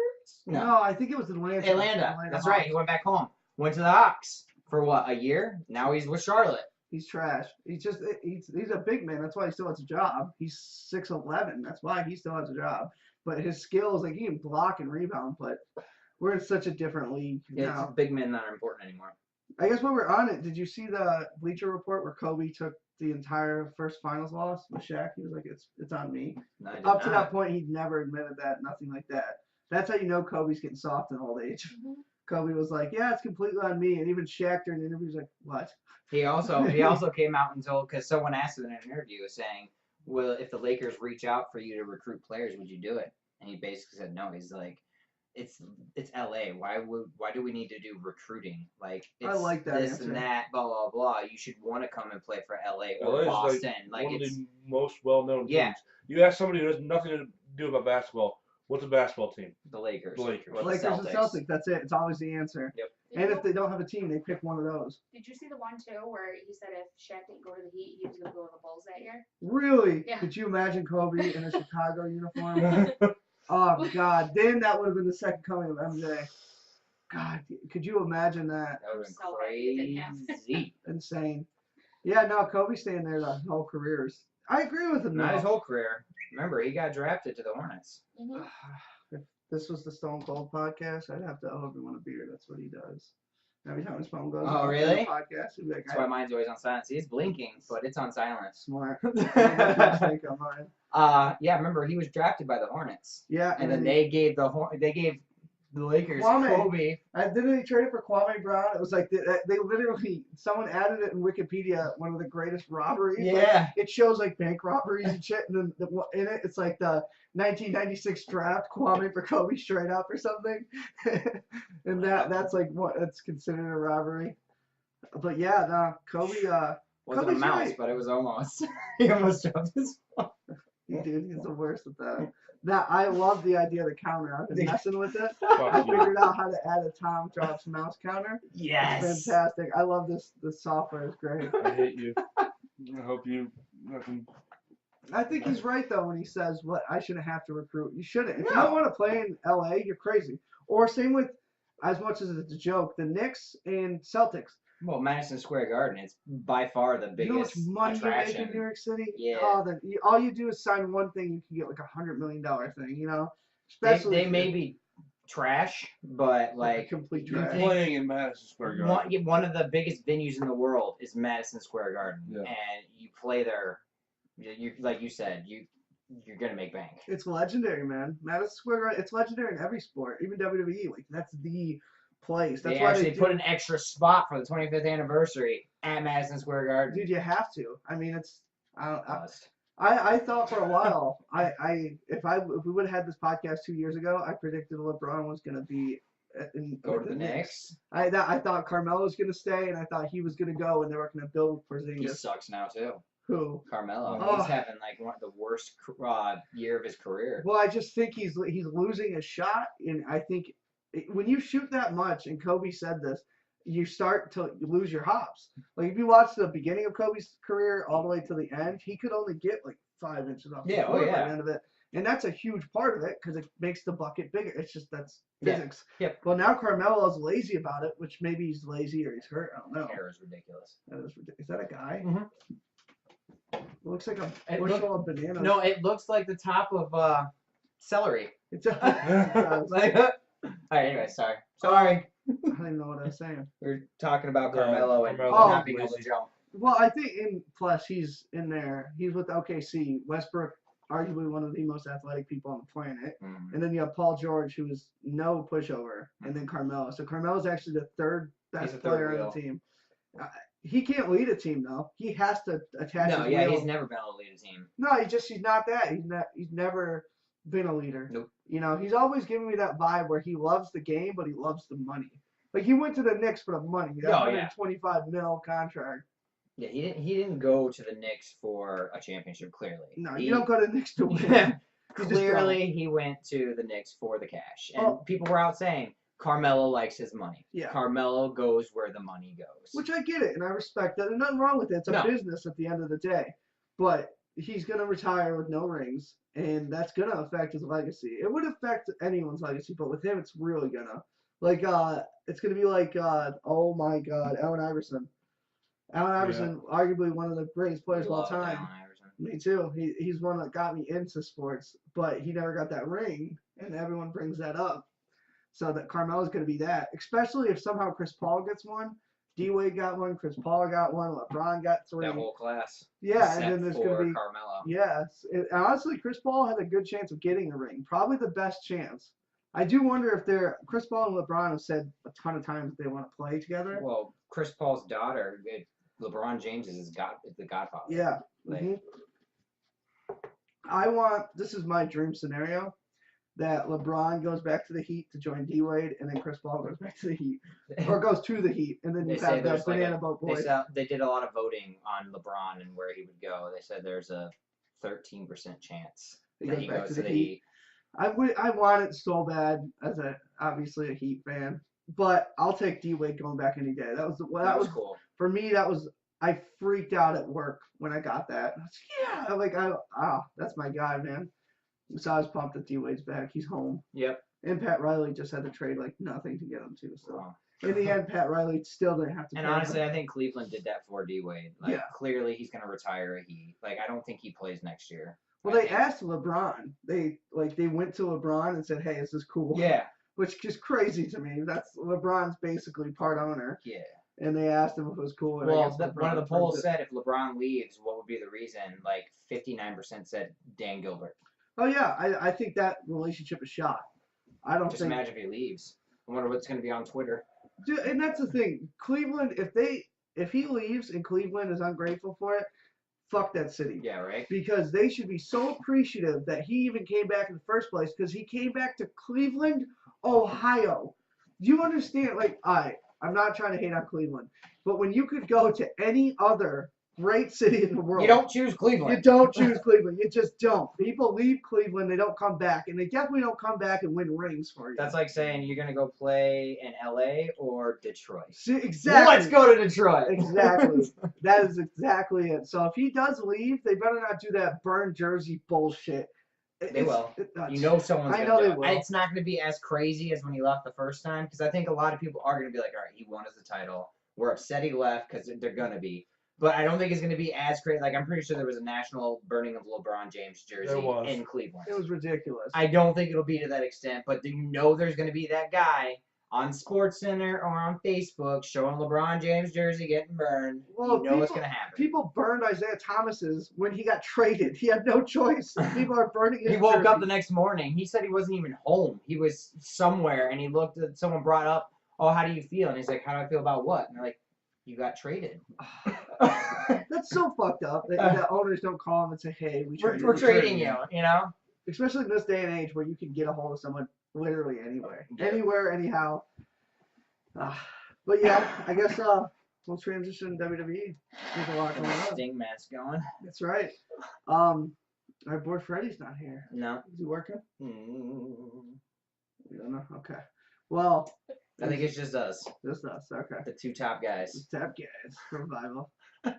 No, I think it was Atlanta. Atlanta. That's right. He went back home. Went to the Hawks for what, a year? Now he's with Charlotte. He's trash. He's a big man. That's why he still has a job. He's 6'11". That's why he still has a job. But his skills, like he can block and rebound, but we're in such a different league Yeah, now. big men not important anymore. I guess while we're on it, did you see the Bleacher Report where Kobe took the entire first finals loss with Shaq? He was like, it's on me. No, I did Up to not. that point, he'd never admitted that, nothing like that. That's how you know Kobe's getting soft in old age. Mhm. Kobe was like, yeah, it's completely on me. And even Shaq during the interview was like, what? He also came out and told, because someone asked him in an interview saying, well, if the Lakers reach out for you to recruit players, would you do it? And he basically said no. He's like, it's LA. Why do we need to do recruiting? Like it's I like that this answer. and that, blah blah blah. You should want to come and play for LA LA or is Boston. Like one of it's the most well-known Yeah. teams. You ask somebody who has nothing to do about basketball, what's a basketball team? the Lakers. The Lakers. Or the Lakers and Celtics. Celtics, that's it. It's always the answer. Yep. And if they don't have a team, they pick one of those. Did you see the one too where he said if Shaq didn't go to the Heat, he was gonna go to the Bulls that year? Really? Yeah. Could you imagine Kobe in a Chicago uniform? Oh, God. Then that would have been the second coming of MJ. God, could you imagine that? That would have So happy it didn't happen. been crazy. Insane. Yeah, no, Kobe staying there the whole careers. I agree with him. Not though. his whole career. Remember, he got drafted to the Hornets. Mhm. If this was the Stone Cold podcast, I'd have to owe everyone a beer. That's what he does. Every time his phone goes Oh, off in really? the podcast, he'd be like, That's why mine's always on silence. He's blinking, but it's on silence. smart. I think on mine. Yeah, remember he was drafted by the Hornets, Yeah, and then they gave the Lakers Kwame. Kobe. didn't they trade it for Kwame Brown? It was like they literally, someone added it in Wikipedia, one of the greatest robberies. Like, Yeah, it shows like bank robberies and shit, and then in it, it's like the 1996 draft, Kwame for Kobe straight up or something, and that's like what it's considered a robbery. But yeah, no, Kobe, wasn't Kobe's a mouse, right. but it was almost. He almost dropped his phone. dude, he's the worst at that. Now I love the idea of the counter. I've been messing with it. I Fuck you. figured out how to add a Tom drops mouse counter. It's Yes. fantastic. I love this. This software is great. I hate you. I hope you fucking. I think he's right though when he says, "What I shouldn't have to recruit." You shouldn't. If you No. don't want to play in LA, you're crazy. Or same with, as much as it's a joke, the Knicks and Celtics. Well, Madison Square Garden, it's by far the You know how much biggest money you make attraction. in New York City? Yeah. Oh, all you do is sign one thing, you can get like $100 million thing. You know, especially They if may you're be trash, but like complete You're trash. playing in Madison Square Garden. one of the biggest venues in the world is Madison Square Garden, Yeah. and you play there. You like you said, you're gonna make bank. It's legendary, man. Madison Square Garden. It's legendary in every sport, even WWE. Like that's the place. That's They why actually they put do. an extra spot for the 25th anniversary at Madison Square Garden. Dude, you have to. I mean, it's. Must. I thought for a while, if we would have had this podcast 2 years ago, I predicted LeBron was gonna be Go to the Knicks. I thought Carmelo was gonna stay, and I thought he was gonna go, and they were gonna build He Porzingis. sucks now too. Who? Carmelo. Oh. He's having like one of the worst year of his career. Well, I just think he's losing a shot, and I think when you shoot that much, and Kobe said this, you start to lose your hops. Like if you watch the beginning of Kobe's career all the way to the end, he could only get like 5 inches off the Yeah, oh, floor by yeah. the end of it, and that's a huge part of it because it makes the bucket bigger. It's just that's Yeah. physics. Yep. Well, now Carmelo's lazy about it, which maybe he's lazy or he's hurt. I don't know. Hair is ridiculous. That is ridiculous. Is that a guy? Mhm. It looks like a It bushel of bananas. No, it looks like the top of celery. It's a, Like, all right, anyway, sorry. Sorry. I don't even know what I was saying. We were talking about Yeah, Carmelo and Carmelo not being able to lazy. jump. Well, I think plus he's in there. He's with OKC. Westbrook, arguably one of the most athletic people on the planet. And then you have Paul George, who is no pushover, and then Carmelo. So Carmelo's actually the third best He's the player third on the wheel. team. He can't lead a team though. He has to attach. No, his yeah, wheel. he's never been able to lead a team. No, he's not that. He's never been a leader. Nope. You know, he's always giving me that vibe where he loves the game, but he loves the money. Like he went to the Knicks for the money. That Oh, yeah. $125 million contract. Yeah, he didn't go to the Knicks for a championship. Clearly, No, He- you don't go to the Knicks to win. Yeah. You just Clearly, he went to the Knicks for the cash, and Oh. people were out saying Carmelo likes his money. Yeah. Carmelo goes where the money goes. Which I get it, and I respect that. There's nothing wrong with it. It's a No. business at the end of the day. But he's going to retire with no rings, and that's going to affect his legacy. It would affect anyone's legacy, but with him, it's really going to. Like, it's going to be like, oh my God, Allen Iverson. Allen Iverson, arguably one of the greatest players of all Love time. Allen Iverson. Me too. He's one that got me into sports, but he never got that ring, and everyone brings that up. So that Carmelo's going to be that, especially if somehow Chris Paul gets one. D-Wade got one, Chris Paul got one, LeBron got 3. That whole class. Yeah, Except and then there's for going to be Carmelo. yes. Honestly, Chris Paul had a good chance of getting a ring, probably the best chance. I do wonder if Chris Paul and LeBron have said a ton of times that they want to play together. Well, Chris Paul's daughter, LeBron James is the godfather. Yeah. Like, mhm. This is my dream scenario, that LeBron goes back to the Heat to join D-Wade, and then Chris Paul goes back to the Heat, or goes to the Heat, and then They you say have that there's like banana boat boy. They did a lot of voting on LeBron and where he would go. They said there's a 13% chance He that goes he back goes to to the the Heat. Heat. I want it so bad as obviously a Heat fan, but I'll take D-Wade going back any day. That was Cool. for me. I freaked out at work when I got that. I was, yeah, that's my guy, man. So I was pumped that D-Wade's back. He's home. Yep. And Pat Riley just had to trade like nothing to get him too. So Wow. in the end, Pat Riley still didn't have to. And pay him. honestly, I think Cleveland did that for D Wade. Like, Yeah. clearly he's gonna retire a Heat. Like, I don't think he plays next year. Well, I they think- asked LeBron. They went to LeBron and said, "Hey, is this cool?" Yeah. Which is crazy to me. That's LeBron's basically part owner, Yeah. and they asked him if it was cool. And I Well, guess one LeBron of the approved polls it. said if LeBron leaves, what would be the reason? Like 59% said Dan Gilbert. Oh yeah, I think that relationship is shot. I don't Just think. imagine if he leaves. I wonder what's gonna be on Twitter. Dude, and that's the thing. Cleveland, if he leaves and Cleveland is ungrateful for it, fuck that city. Yeah, right. Because they should be so appreciative that he even came back in the first place, because he came back to Cleveland, Ohio. Do you understand? Like, I'm not trying to hate on Cleveland, but when you could go to any other great city in the world. You don't choose You Cleveland. don't choose Cleveland. You just don't. People leave Cleveland, they don't come back, and they definitely don't come back and win rings for you. That's like saying you're gonna go play in LA or Detroit. See, exactly. Let's go to Detroit. Exactly. That is exactly it. So if he does leave, they better not do that burn jersey bullshit. They will. You know someone's I gonna know do they it. will. And it's not gonna be as crazy as when he left the first time, because I think a lot of people are gonna be like, all right, he won us the title. We're upset he left because they're gonna be. But I don't think it's gonna be as crazy. Like I'm pretty sure there was a national burning of LeBron James jersey There was. in Cleveland. It was ridiculous. I don't think it'll be to that extent, but you know there's gonna be that guy on SportsCenter or on Facebook showing LeBron James jersey getting burned. Well, you know it's people- gonna happen. People burned Isaiah Thomas's when he got traded. He had no choice. People are burning his He woke jersey. up the next morning. He said he wasn't even home. He was somewhere, and he looked at someone brought up, "Oh, how do you feel?" And he's like, "How do I feel about what?" And they're like, "You got traded." That's so fucked up that owners don't call him and say, "Hey, We're trading you. You know. Especially in this day and age where you can get a hold of someone literally anywhere, Yeah. anywhere, anyhow. But yeah, I guess we'll transition to WWE. There's a lot going on. Sting match going. That's right. Our boy Freddie's not here. No. Is he working? Mm, We don't know. Okay. Well, I think it's just us, just us. Okay. the two top guys. Tap guys, Revival.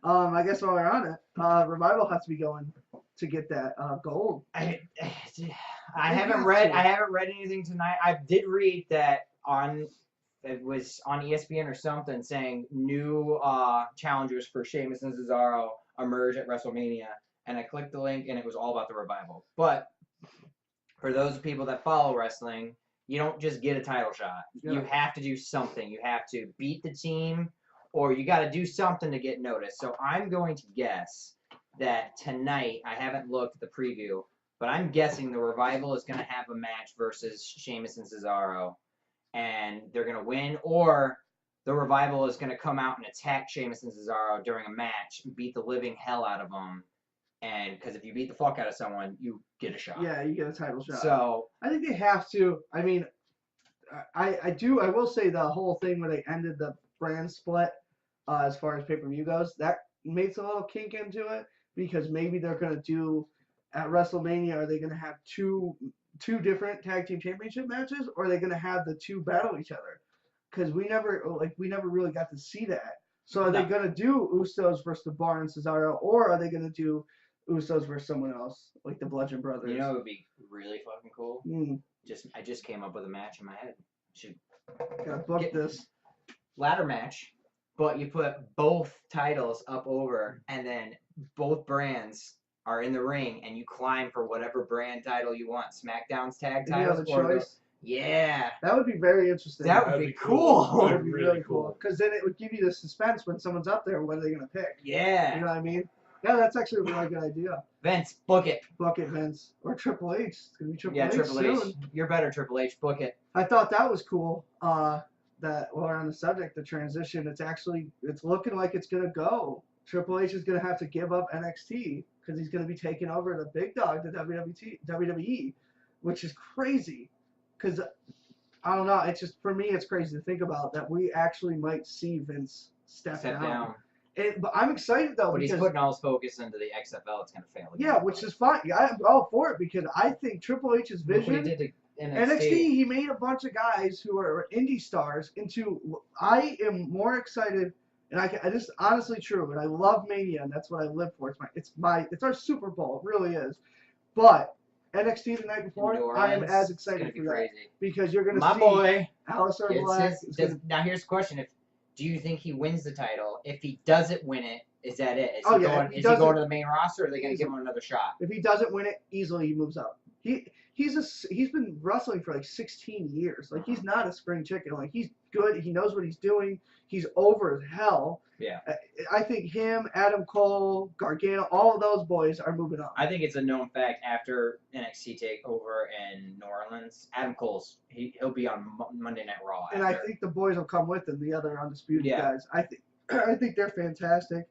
I guess while we're on it, Revival has to be going to get that gold. I haven't read anything tonight. I did read that it was on ESPN or something saying new challengers for Sheamus and Cesaro emerge at WrestleMania, and I clicked the link and it was all about the Revival. But for those people that follow wrestling, you don't just get a title shot. Yeah. You have to do something. You have to beat the team, or you got to do something to get noticed. So I'm going to guess that tonight, I haven't looked at the preview, but I'm guessing the Revival is going to have a match versus Sheamus and Cesaro, and they're going to win, or the Revival is going to come out and attack Sheamus and Cesaro during a match, beat the living hell out of them, and because if you beat the fuck out of someone, you get a shot. Yeah, you get a title shot. So I think they have to. I mean, I will say the whole thing where they ended the brand split as far as pay-per-view goes, that makes a little kink into it because maybe they're going to do at WrestleMania, are they going to have two different tag team championship matches, or are they going to have the two battle each other? Because we never really got to see that. So are they going to do Usos versus the Bar and Cesaro, or are they going to do Usos versus someone else, like the Bludgeon Brothers? you know it would be really fucking cool. Mm, I just came up with a match in my head. Should gotta book Get- this. ladder match, but you put both titles up over, and then both brands are in the ring, and you climb for whatever brand title you want. SmackDown's tag If you have titles, a or the, choice, yeah, that would be very interesting. that would That'd be be cool. cool. That would be Really really cool. cool. Because then it would give you the suspense when someone's up there. What are they gonna pick? You Yeah, know what I mean? Yeah, that's actually a really good idea. Vince, book it. Book it, Vince, or Triple H. It's gonna be Triple Yeah, H Triple soon. H, you're better, Triple H. Book it. I thought that was cool. That while we're on the subject, the transition, it's looking like it's gonna go. Triple H is gonna have to give up NXT because he's gonna be taking over the big dog, the WWE, which is crazy. Because I don't know, it's just for me, it's crazy to think about that we actually might see Vince step down. But I'm excited though But he's because putting all his focus into the XFL. It's gonna fail. Again. yeah, which is fine. I'm all for it because I think Triple H's Look what he vision. did to NXT, NXT. he made a bunch of guys who are indie stars into. I am more excited, and I this is honestly true, and I love Mania, and that's what I live for. It's our Super Bowl, it really is. But NXT the night New before, I am Orleans, as it's excited gonna be for that crazy. because you're gonna My see boy. Aleister It's Black. his- is does- gonna- now here's the question: do you think he wins the title? If he doesn't win it, is that it? Is Oh, he yeah, going? if he Is he going doesn't- to the main roster? Or are they going to give him another shot? If he doesn't win it easily, he moves up. He's been wrestling for like 16 years. Like he's not a spring chicken. Like he's good. He knows what he's doing. He's over as hell. Yeah. I think him, Adam Cole, Gargano, all of those boys are moving up. I think it's a known fact after NXT takeover in New Orleans, Adam Cole's he'll be on Monday Night Raw. And I after. think the boys will come with him. The other undisputed Yeah. guys. I think they're fantastic.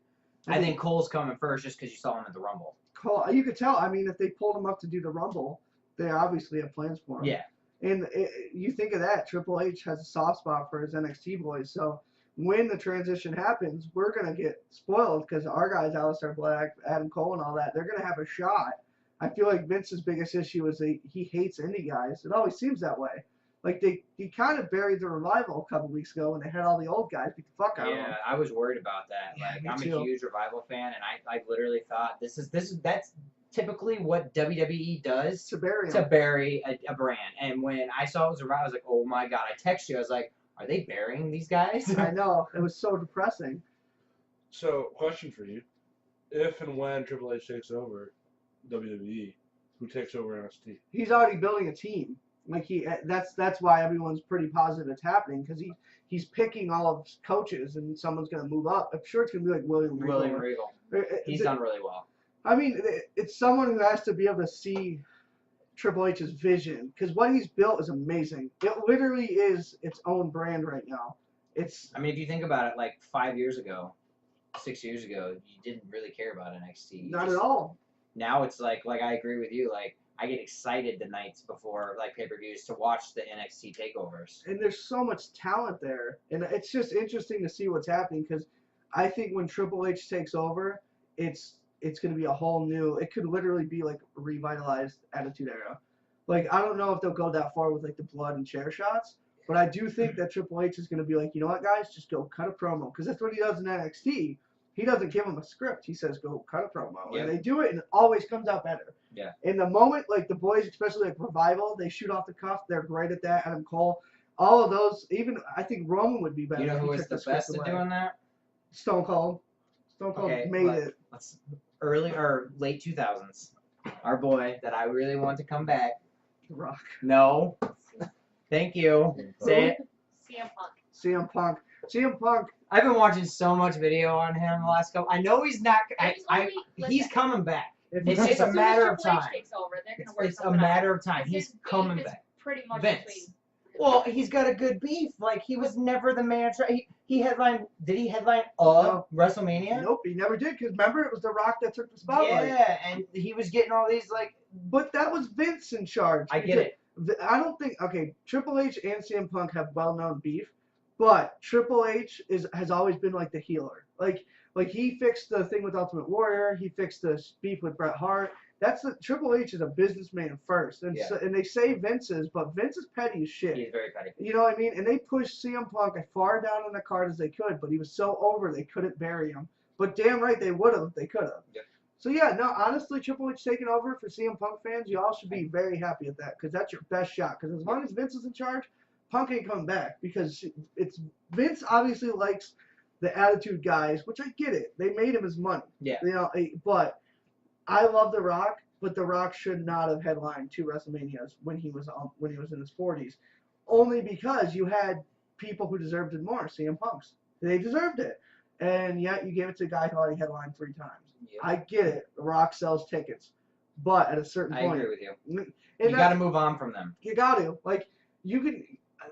I think Cole's coming first just because you saw him at the Rumble. Cole. You could tell. I mean, if they pulled him up to do the Rumble, they obviously have plans for him. Yeah. And you think of that, Triple H has a soft spot for his NXT boys. So when the transition happens, we're gonna get spoiled because our guys, Aleister Black, Adam Cole, and all that, they're gonna have a shot. I feel like Vince's biggest issue is he hates indie guys. It always seems that way. Like he kind of buried the Revival a couple weeks ago when they had all the old guys beat the fuck out of them. Yeah, I was worried about that. Yeah, Like, me I'm too. a huge Revival fan, and I literally thought that's typically what WWE does To bury to them. bury a brand. And when I saw it was Revival, I was like, oh my god! I texted you. I was like, are they burying these guys? I know it was so depressing. So, question for you: if and when Triple H takes over WWE, who takes over NXT? He's already building a team. Like that's why everyone's pretty positive it's happening because he's picking all of his coaches and someone's gonna move up. I'm sure it's gonna be like William Regal. William Regal. He's done really well. I mean, it's someone who has to be able to see Triple H's vision because what he's built is amazing. It literally is its own brand right now. It's I mean, if you think about it, like 5 years ago, 6 years ago, you didn't really care about NXT. not at all. Now it's like I agree with you. Like, I get excited the nights before like pay-per-views to watch the NXT takeovers. And there's so much talent there, and it's just interesting to see what's happening because I think when Triple H takes over, it's going to be a whole new. It could literally be like a revitalized Attitude Era. Like I don't know if they'll go that far with like the blood and chair shots, but I do think that Triple H is going to be like, you know what, guys, just go cut a promo because that's what he does in NXT. He doesn't give them a script. He says, go cut a promo. Yeah. And they do it, and it always comes out better. Yeah. In the moment, like the boys, especially like Revival, they shoot off the cuff. They're great at that. Adam Cole. All of those, even I think Roman would be better. You know if he who is took the script best at away. doing that? Stone Cold. Stone Cold Okay, made but it. let's early or late 2000s. Our boy that I really want to come back. The Rock. No. Thank you. Say it. CM Punk. CM Punk. CM Punk. I've been watching so much video on him the last couple. I know he's not. It's He's coming back. If It's he- just a as soon matter as of Triple H time. takes over, they're gonna work It's a something matter out. of time. His He's beef coming is back. Pretty much Vince. between. Well, he's got a good beef. Like, he was never the manager. He headlined. Did he headline No. WrestleMania? Nope, he never did. Because remember, it was The Rock that took the spotlight. Yeah, and he was getting all these like. But that was Vince in charge. I get it. I don't think Triple H and CM Punk have well-known beef, but Triple H has always been like the healer. Like he fixed the thing with Ultimate Warrior, he fixed the beef with Bret Hart. Triple H is a businessman first, and Yeah. and they say Vince's, but Vince is petty as shit. He's very petty. You know what I mean? And they pushed CM Punk as far down on the card as they could, but he was so over they couldn't bury him. But damn right they would have if they could have. Yep. So yeah, no, honestly, Triple H taking over for CM Punk fans, you all should be very happy at that because that's your best shot. Because as long as Vince is in charge, Punk ain't coming back because it's Vince obviously likes the attitude guys, which I get it. They made him his money. Yeah. You know, but I love The Rock, but The Rock should not have headlined 2 WrestleManias when he was in his 40s, only because you had people who deserved it more. CM Punk's, they deserved it, and yet you gave it to a guy who already headlined 3 times. Yeah. I get it. The Rock sells tickets, but at a certain I point, agree with you. and You that- got to move on from them. you got to like you can.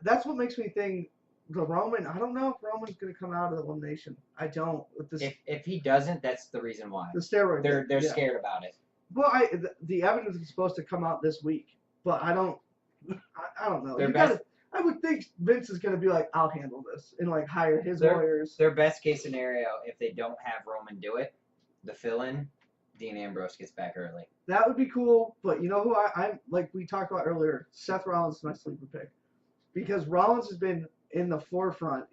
That's what makes me think the Roman. I don't know if Roman's gonna come out of the elimination. I don't with this If he doesn't, that's the reason why. the steroid. They're thing, yeah. scared about it. Well, the evidence is supposed to come out this week, but I don't know. Their You best- gotta, I would think Vince is gonna be like, I'll handle this, and like hire his Their- lawyers. Their best case scenario, if they don't have Roman do it, the fill-in, Dean Ambrose gets back early. That would be cool, but you know who I like we talked about earlier. Seth Rollins is my sleeper pick because Rollins has been in the forefront.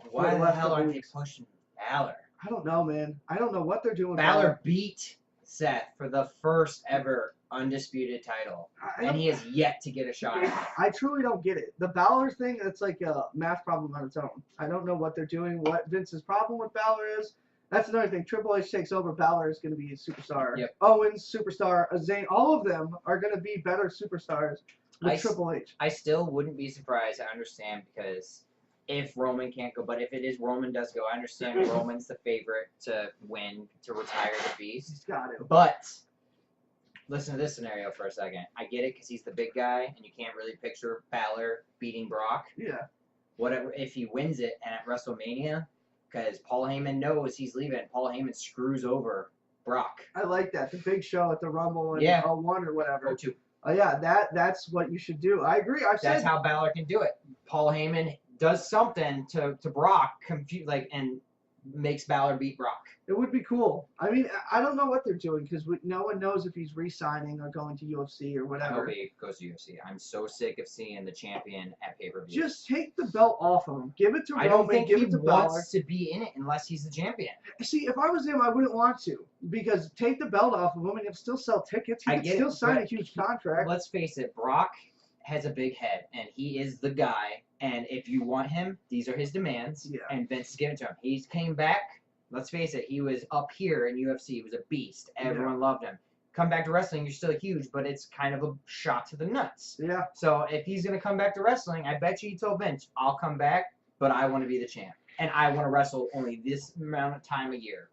for Why the last hell couple aren't they weeks. pushing Balor? I don't know, man. I don't know what they're doing. with Balor beat Seth for the first ever undisputed title, I and he has yet to get a shot at it. I truly don't get it. The Balor thing, it's like a math problem on its own. I don't know what they're doing, what Vince's problem with Balor is. That's another thing. Triple H takes over, Balor is going to be a superstar. Yep. Owens, superstar. Zayn, all of them are going to be better superstars with I s- Triple H. I still wouldn't be surprised. I understand because if Roman can't go, but if it is Roman does go, I understand Roman's the favorite to win, to retire the beast. He's got it. But listen to this scenario for a second. I get it because he's the big guy, and you can't really picture Balor beating Brock. Yeah. Whatever if he wins it and at WrestleMania, because Paul Heyman knows he's leaving. Paul Heyman screws over Brock. I like that. The big show at the Rumble and Yeah. 01 or whatever. Go to. Yeah, that's what you should do. I agree. I've That's said how Balor can do it. Paul Heyman does something to Brock, and makes Balor beat Brock. It would be cool. I mean, I don't know what they're doing because no one knows if he's re-signing or going to UFC or I hope whatever. he goes to UFC. I'm so sick of seeing the champion at pay-per-view. Just take the belt off of him. Give it to I Roman. don't think give he it to Balor. wants to be in it unless he's the champion. See, if I was him, I wouldn't want to because take the belt off of him and he'll still sell tickets. He I can get still it, sign a but huge contract. Let's face it, Brock has a big head, and he is the guy. And if you want him, these are his demands. Yeah. And Vince is giving it to him. He's came back. Let's face it, he was up here in UFC. He was a beast. Everyone loved him. Come back to wrestling, you're still huge, but it's kind of a shot to the nuts. Yeah. So if he's going to come back to wrestling, I bet you he told Vince, I'll come back, but I want to be the champ. And I want to wrestle only this amount of time a year.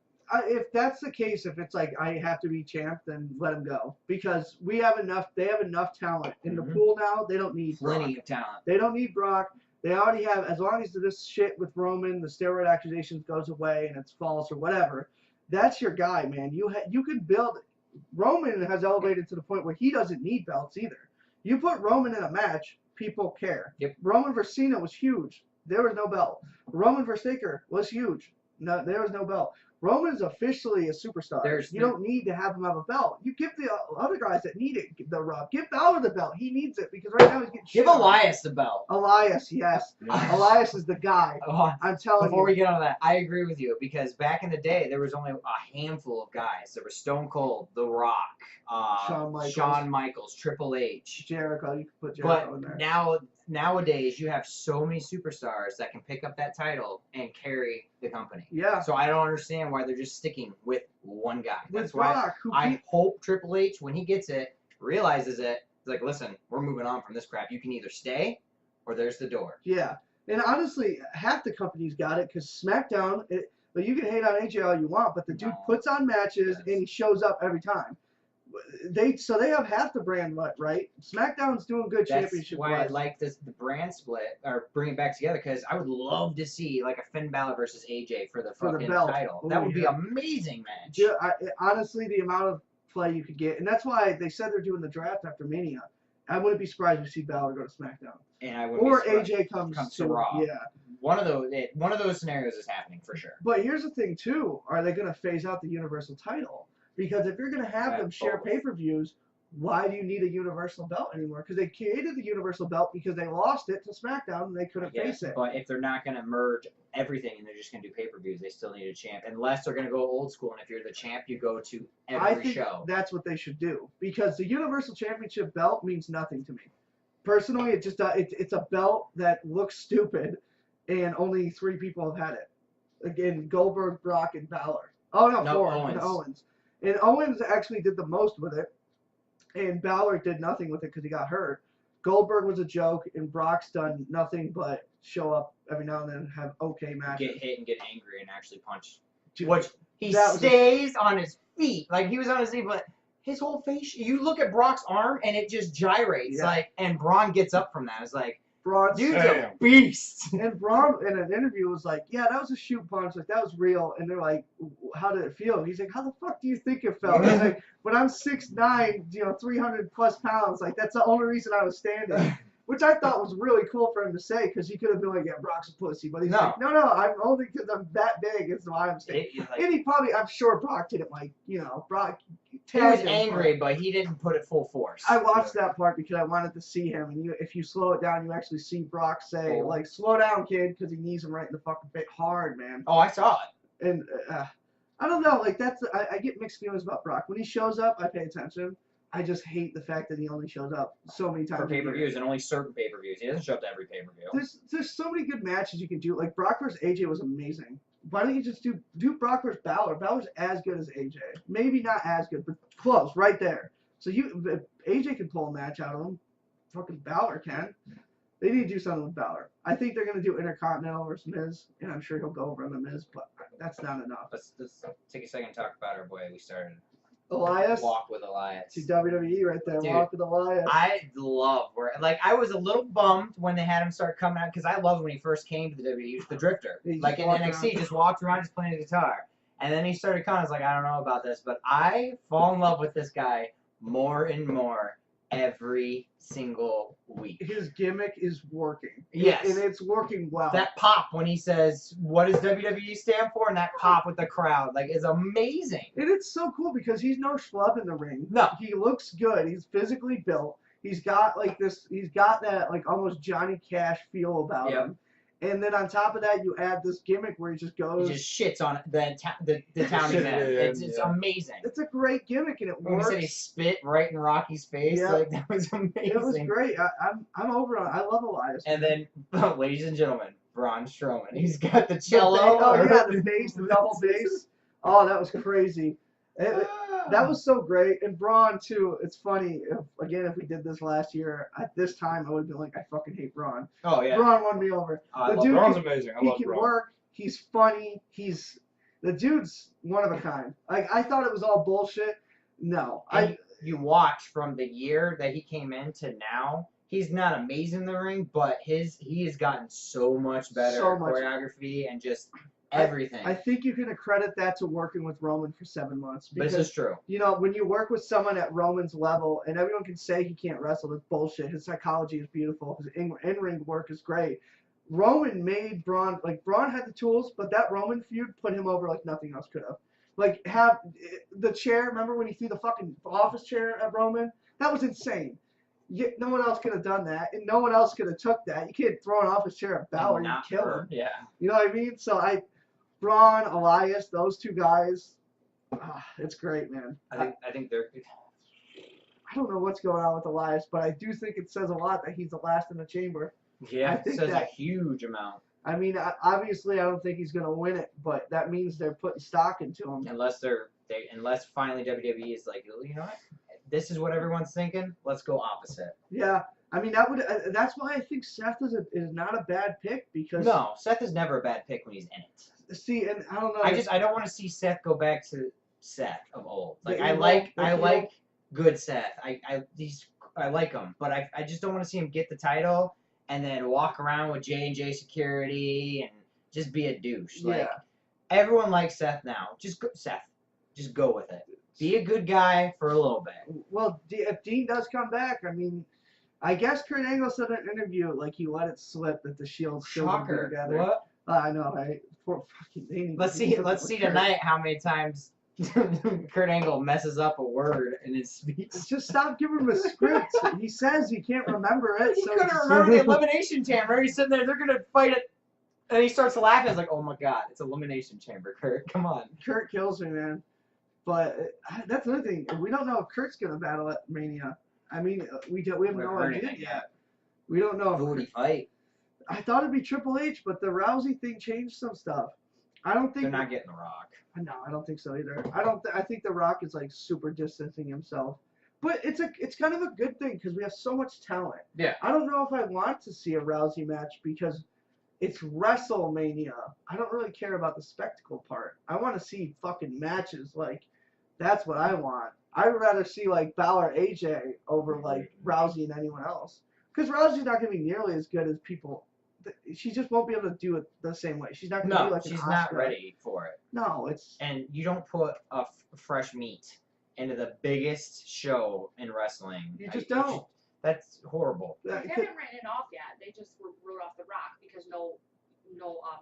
If that's the case, if it's like I have to be champ, then let him go because we have enough. They have enough talent in the pool now. They don't need Brock. Plenty of talent. They don't need Brock. They already have. As long as this shit with Roman, the steroid accusations goes away and it's false or whatever, that's your guy, man. You can build. Roman has elevated to the point where he doesn't need belts either. You put Roman in a match, people care. Yep. Roman versus Cena was huge. There was no belt. Roman versus Taker was huge. No, there was no belt. Roman's officially a superstar. You don't need to have him have a belt. You give the other guys that need it the rub. Give Balor the belt. He needs it because right now he's getting shit Give on. Elias the belt. Elias, yes. Yeah. Elias is the guy. I'm telling Before you. we get on that, I agree with you because back in the day, there was only a handful of guys. There was Stone Cold, The Rock, Shawn Michaels, Triple H. Jericho, you can put Jericho But in there. nowadays, you have so many superstars that can pick up that title and carry the company. Yeah. So I don't understand why they're just sticking with one guy. With That's why Brock, who I hope Triple H, when he gets it, realizes it. He's like, listen, we're moving on from this crap. You can either stay or there's the door. Yeah. And honestly, half the companies got it because SmackDown, but you can hate on AJ all you want, but the dude puts on matches and he shows up every time. They have half the brand right. SmackDown's doing good That's championship why I wise. like the brand split or bring it back together because I would love to see like a Finn Balor versus AJ for the fucking belt. title. Ooh, That would be yeah. amazing match. Honestly, the amount of play you could get, and that's why they said they're doing the draft after Mania. I wouldn't be surprised if we see Balor go to SmackDown. And I wouldn't Or be surprised AJ comes to Raw. Yeah. One of those scenarios is happening for sure. But here's the thing too: are they going to phase out the Universal title? Because if you're going to have them share both. pay-per-views, why do you need a Universal belt anymore? Because they created the Universal belt because they lost it to SmackDown and they couldn't Yes, face it. but if they're not going to merge everything and they're just going to do pay-per-views, they still need a champ. Unless they're going to go old school, and if you're the champ, you go to I every think show. that's what they should do because the Universal Championship belt means nothing to me. Personally, it's a belt that looks stupid, and only 3 people have had it. Again, Goldberg, Brock, and Balor. Oh no, 4. Owens. And Owens. And Owens actually did the most with it, and Balor did nothing with it because he got hurt. Goldberg was a joke, and Brock's done nothing but show up every now and then and have okay matches. Get hit and get angry and actually punch. Dude, Which he that was stays on his feet. Like he was on his knee, but his whole face, you look at Brock's arm and it just gyrates. Yeah. And Braun gets up from that. It's like, Braun, dude's a Damn. beast. and Braun in an interview was like, yeah, that was a shoot punch. Like, that was real. And they're like, how did it feel? He's like, how the fuck do you think it felt? He's like, when I'm 6'9", 300 plus pounds, like, that's the only reason I was standing. Which I thought was really cool for him to say because he could have been like, yeah, Brock's a pussy. But he's like, no, I'm only because I'm that big. It's why I'm standing. And he probably, I'm sure Brock didn't like, Brock. He was tagged him, angry, but he didn't put it full force. I watched that part because I wanted to see him, and if you slow it down, you actually see Brock say, Oh. like, slow down, kid, because he knees him right in the fucking face hard, man. Oh, I saw it. And I don't know, like, I get mixed feelings about Brock. When he shows up, I pay attention. I just hate the fact that he only shows up so many times For a year. pay-per-views and only certain pay-per-views. He doesn't show up to every pay-per-view. There's so many good matches you can do. Like, Brock versus AJ was amazing. Why don't you just do Brock versus Balor? Balor's as good as AJ. Maybe not as good, but close, right there. So if AJ can pull a match out of him, fucking Balor can. They need to do something with Balor. I think they're going to do Intercontinental versus Miz, and I'm sure he'll go over on the Miz, but that's not enough. Let's take a second to talk about our boy. We started Elias, Walk with Elias. see WWE right there. Dude, Walk with Elias. I love I was a little bummed when they had him start coming out because I loved when he first came to the WWE. He was the Drifter. He just Like in walked NXT, around. just walked around just playing the guitar. And then he started coming. I was like, I don't know about this, but I fall in love with this guy more and more every single week. His gimmick is working. Yes. And it's working well. That pop when he says, "What does WWE stand for?" and that pop with the crowd, like, is amazing. And it's so cool because he's no schlub in the ring. No. He looks good. He's physically built. He's got like this. He's got that like almost Johnny Cash feel about Yep. him. And then on top of that, you add this gimmick where he just He goes. just shits on the town Shit, he's in. yeah, It's yeah. amazing. It's a great gimmick and it When he works. said he spit right in Rocky's face, Yeah. like, that was amazing. It was great. I'm over on. I love Elias. And then, ladies and gentlemen, Braun Strowman. He's got the The cello. oh yeah, the bass, the double bass. Oh, that was crazy. That was so great. And Braun too. It's funny. If we did this last year, at this time I would have been like, I fucking hate Braun. Oh yeah. Braun won me over. I The love dude Braun's can- amazing. I He love can Braun. work. He's funny. The dude's one of a kind. Like I thought it was all bullshit. No, And you watch from the year that he came in to now. He's not amazing in the ring, but he has gotten so much better So at much. choreography and just everything. I think you can accredit that to working with Roman for 7 months. But Because this is true. you know, when you work with someone at Roman's level, and everyone can say he can't wrestle, that's bullshit. His psychology is beautiful. His in-ring work is great. Roman made Braun, like, Braun had the tools, but that Roman feud put him over like nothing else could have. Like, have the chair, remember when he threw the fucking office chair at Roman? That was insane. No one else could have done that, and no one else could have took that. You can't throw an office chair at Balor and Not kill her. him. Yeah. You know what I mean? So Braun, Elias, those two guys, it's great, man. I think they're. I don't know what's going on with Elias, but I do think it says a lot that he's the last in the chamber. Yeah, I it think says that- a huge amount. I mean, obviously, I don't think he's going to win it, but that means they're putting stock into him. Unless unless finally WWE is like, you know what, this is what everyone's thinking. Let's go opposite. Yeah, I mean that's why I think Seth is not a bad pick because No, Seth is never a bad pick when he's in it. see, and I don't know. I don't want to see Seth go back to Seth of old. Like The I evil, like the I heel. like good Seth. I like him, but I just don't want to see him get the title and then walk around with J&J security and just be a douche. Like Yeah. everyone likes Seth now. Just go with it. Be a good guy for a little bit. Well, if Dean does come back, I mean, I guess Kurt Angle said in an interview like he let it slip that the Shield's still gonna be Shocker. together. What? I know, right? Poor fucking they need to Let's do see. something Let's with see Kurt. tonight how many times Kurt Angle messes up a word in his speech. Just stop giving him a script. He says he can't remember it. He so couldn't just- remember the elimination chamber. He's sitting there. They're gonna fight it, and he starts laughing. It's like, oh my god, it's elimination chamber, Kurt. Come on. Kurt kills me, man. But that's another thing. We don't know if Kurt's gonna battle at Mania. I mean, we have We no haven't heard idea anything yet. We don't know. Who would he fight? I thought it'd be Triple H, but the Rousey thing changed some stuff. I don't think. They're not getting The Rock. No, I don't think so either. I think The Rock is like super distancing himself. But it's kind of a good thing because we have so much talent. Yeah. I don't know if I want to see a Rousey match because it's WrestleMania. I don't really care about the spectacle part. I want to see fucking matches. Like, that's what I want. I'd rather see like Balor AJ over like Rousey and anyone else. Because Rousey's not going to be nearly as good as people. She just won't be able to do it the same way. She's not going to No, be like she's an not Asuka. ready for it. No, it's And you don't put a fresh meat into the biggest show in wrestling. You just don't. That's horrible. They haven't written it off yet. They just wrote off The Rock because no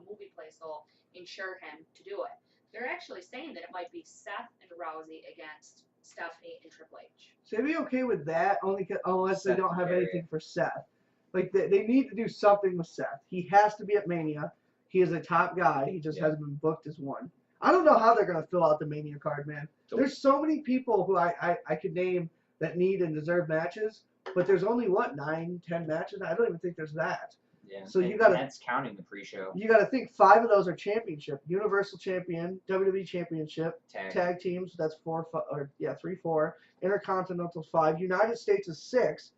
movie place will insure him to do it. They're actually saying that it might be Seth and Rousey against Stephanie and Triple H. So they'd be okay with that, unless they Seth don't have Carrier. anything for Seth. Like they need to do something with Seth. He has to be at Mania. He is a top guy. He just Yeah. hasn't been booked as one. I don't know how they're gonna fill out the Mania card, man. Nope. There's so many people who I could name that need and deserve matches, but there's only 9, 10 matches. I don't even think there's that. Yeah. So you and gotta- That's counting the pre-show You got to think 5 of those are championship, Universal Champion, WWE Championship, tag. tag teams. That's 3, 4. Intercontinental's 5. United States is 6,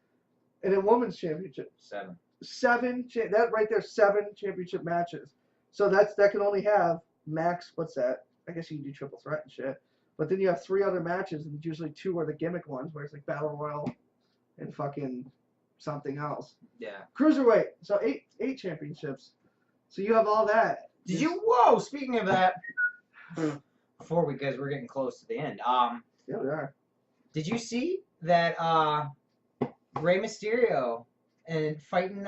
and then women's championship 7. 7. That right there, 7 championship matches. So that can only have max. What's that? I guess you can do triple threat and shit. But then you have 3 other matches, and usually 2 are the gimmick ones, where it's like Battle Royal and fucking something else. Yeah. Cruiserweight. So 8 championships. So you have all that. Did you? Whoa! Speaking of that, because we're getting close to the end. Yeah, we are. Did you see that Rey Mysterio and fighting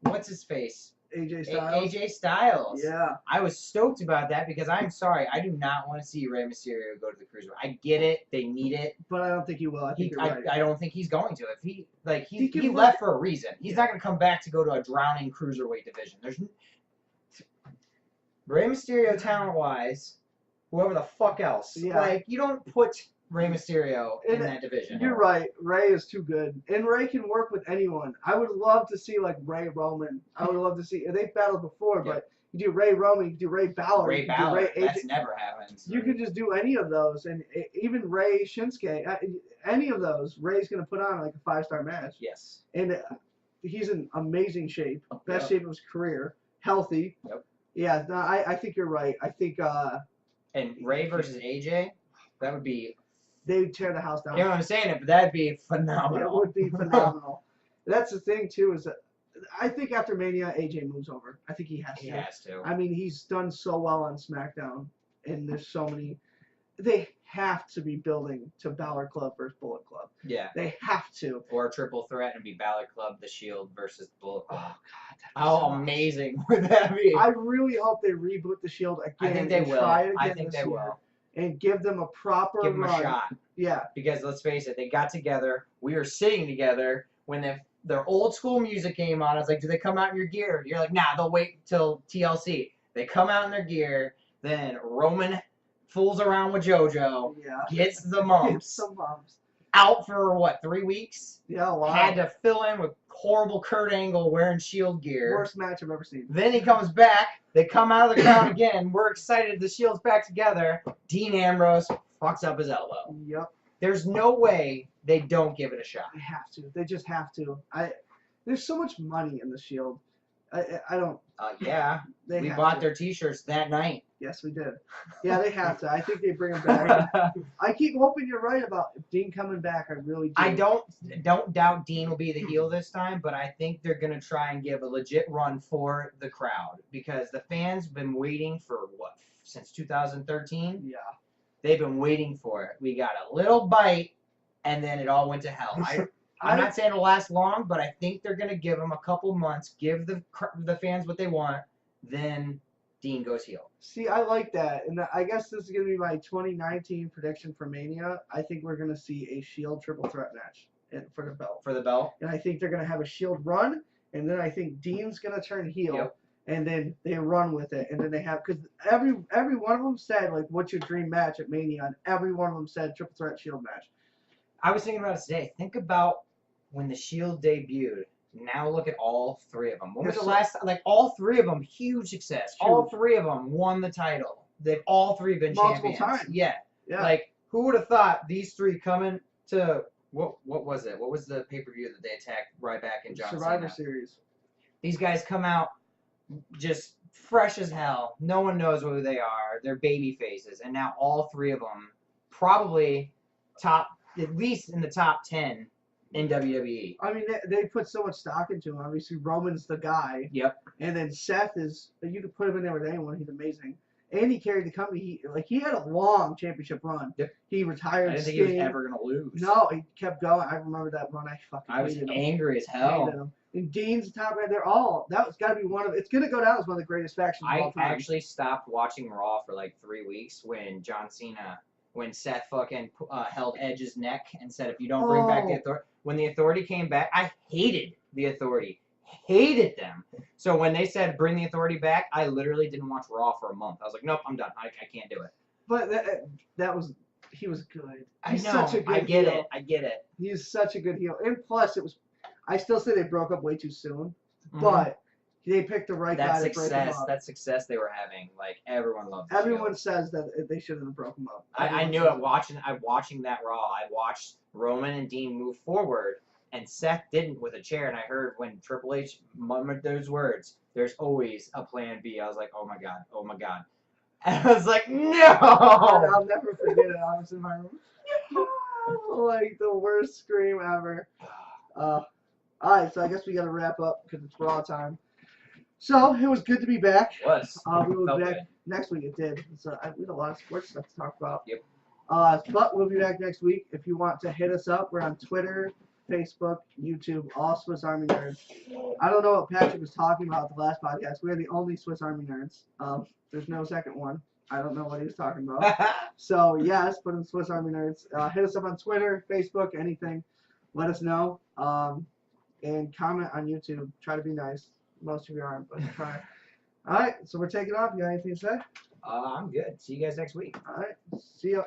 what's his face? AJ Styles. AJ Styles. Yeah. I was stoked about that because I'm sorry, I do not want to see Rey Mysterio go to the cruiserweight. I get it, they need it. But I don't think he will. I think you're right. I don't think he's going to. If he He he can left for a reason. He's not going to come back to go to a drowning cruiserweight division. Rey Mysterio talent wise, whoever the fuck else. Yeah. Like you don't put Rey Mysterio in And that division. You're right. Ray is too good, and Ray can work with anyone. I would love to see like Ray Roman. I would love to see. They've battled before, Yeah. but you do Ray Roman, you can do Ray Balor, Ray you can do Balor, Ray AJ. that's never happened. You can just do any of those, and even Ray Shinsuke, any of those. Ray's gonna put on like a 5-star match, Yes. and he's in amazing shape, best Yep. shape of his career, healthy. Yep. Yeah, no, I think you're right. I think And Ray versus AJ, that would be. they tear the house down. You know what I'm saying? But that'd be It phenomenal. would be phenomenal. That's the thing too, is that I think after Mania, AJ moves over. I think he has to. He has to. I mean, he's done so well on SmackDown, and there's so many. They have to be building to Balor Club versus Bullet Club. Yeah. They have to. Or a triple threat and be Balor Club, The Shield versus Bullet Oh Club. God, that'd be How so awesome. amazing would that be? I really hope they reboot the Shield again. I think they and will. Try it again I think this they year will. and give them a proper Give them run. a shot. Yeah, Because let's face it, they got together. We were sitting together when their old school music came on. I was like, do they come out in your gear? You're like, nah, they'll wait till TLC. They come out in their gear. Then Roman fools around with JoJo, yeah. gets the It's mumps, some bumps. out for what, 3 weeks? Yeah, wow. Had to fill in with horrible Kurt Angle wearing Shield gear. Worst match I've ever seen. Then he comes back. They come out of the crowd again. We're excited. The Shield's back together. Dean Ambrose fucks up his elbow. Yep. There's no way they don't give it a shot. They have to. They just have to. There's so much money in the Shield. I don't. Yeah, They we have bought to. their T-shirts that night. Yes, we did. Yeah, they have to. I think they bring him back. I keep hoping you're right about Dean coming back. I really do. I don't doubt Dean will be the heel this time, but I think they're gonna try and give a legit run for the crowd because the fans been waiting for what since 2013. Yeah. They've been waiting for it. We got a little bite, and then it all went to hell. I'm not saying it'll last long, but I think they're gonna give them a couple months, give the fans what they want, then Dean goes heel. See, I like that, and I guess this is gonna be my 2019 prediction for Mania. I think we're gonna see a Shield triple threat match for the belt, For the belt. and I think they're gonna have a Shield run, and then I think Dean's gonna turn heel. Yep. And then they run with it, and then they have because every one of them said like, "What's your dream match at Mania?" And every one of them said triple threat Shield match. I was thinking about it today. Think about when the Shield debuted. Now look at all three of them. When was the last? Like all three of them, huge success. All Huge. three of them won the title. They've all three been Multiple champions. times. Yeah. Yeah. Like who would have thought these three coming to what was it? What was the pay-per-view that they attacked Ryback and John Survivor Cena? Series. These guys come out just fresh as hell. No one knows who they are. They're baby faces, and now all three of them probably at least in the top 10 in WWE. I mean, they put so much stock into him. Obviously, Roman's the guy. Yep. And then Seth is. You could put him in there with anyone. He's amazing. And he carried the company. He had a long championship run. Yep. He retired. I didn't think he was Sting. ever gonna lose. No, he kept going. I remember that run. I fucking I was hated him. angry as Hated hell. him. And Dean's the top guy. They're all. That was got to be one of. It's gonna go down as one of the greatest factions of I all time. actually stopped watching Raw for like 3 weeks when Seth fucking held Edge's neck and said, if you don't bring back the Oh. Authority. When the Authority came back, I hated the Authority. Hated them. So when they said bring the Authority back, I literally didn't watch Raw for a month. I was like, nope, I'm done. I can't do it. But that was. He was good. I He's know. such a good I get heel. it. I get it. He's such a good heel. And plus, it was. I still say they broke up way too soon. Mhm. But they picked the right that guy to break them success, up. that success they were having, like everyone loved. the Everyone Shield. says that they shouldn't have broken them up. I Everyone knew says it watching that Raw. I watched Roman and Dean move forward, and Seth didn't with a chair. And I heard when Triple H murmured those words, "There's always a plan B." I was like, "Oh my god, oh my god!" And I was like, "No!" I'll never forget it. I was in my room. Like the worst scream ever. All right, so I guess we got to wrap up because it's Raw time. So it was good to be back. Was We will Felt be back good. next week. It did. So we had a lot of sports stuff to talk about. Yep. But we'll be back next week. If you want to hit us up, we're on Twitter, Facebook, YouTube, all Swiss Army Nerds. I don't know what Patrick was talking about at the last podcast. We're the only Swiss Army Nerds. There's no second one. I don't know what he was talking about. So yes, put in Swiss Army Nerds. Hit us up on Twitter, Facebook, anything. Let us know. And comment on YouTube. Try to be nice. Most of you aren't, but try. All right, so we're taking off. You got anything to say? I'm good. See you guys next week. All right, see ya.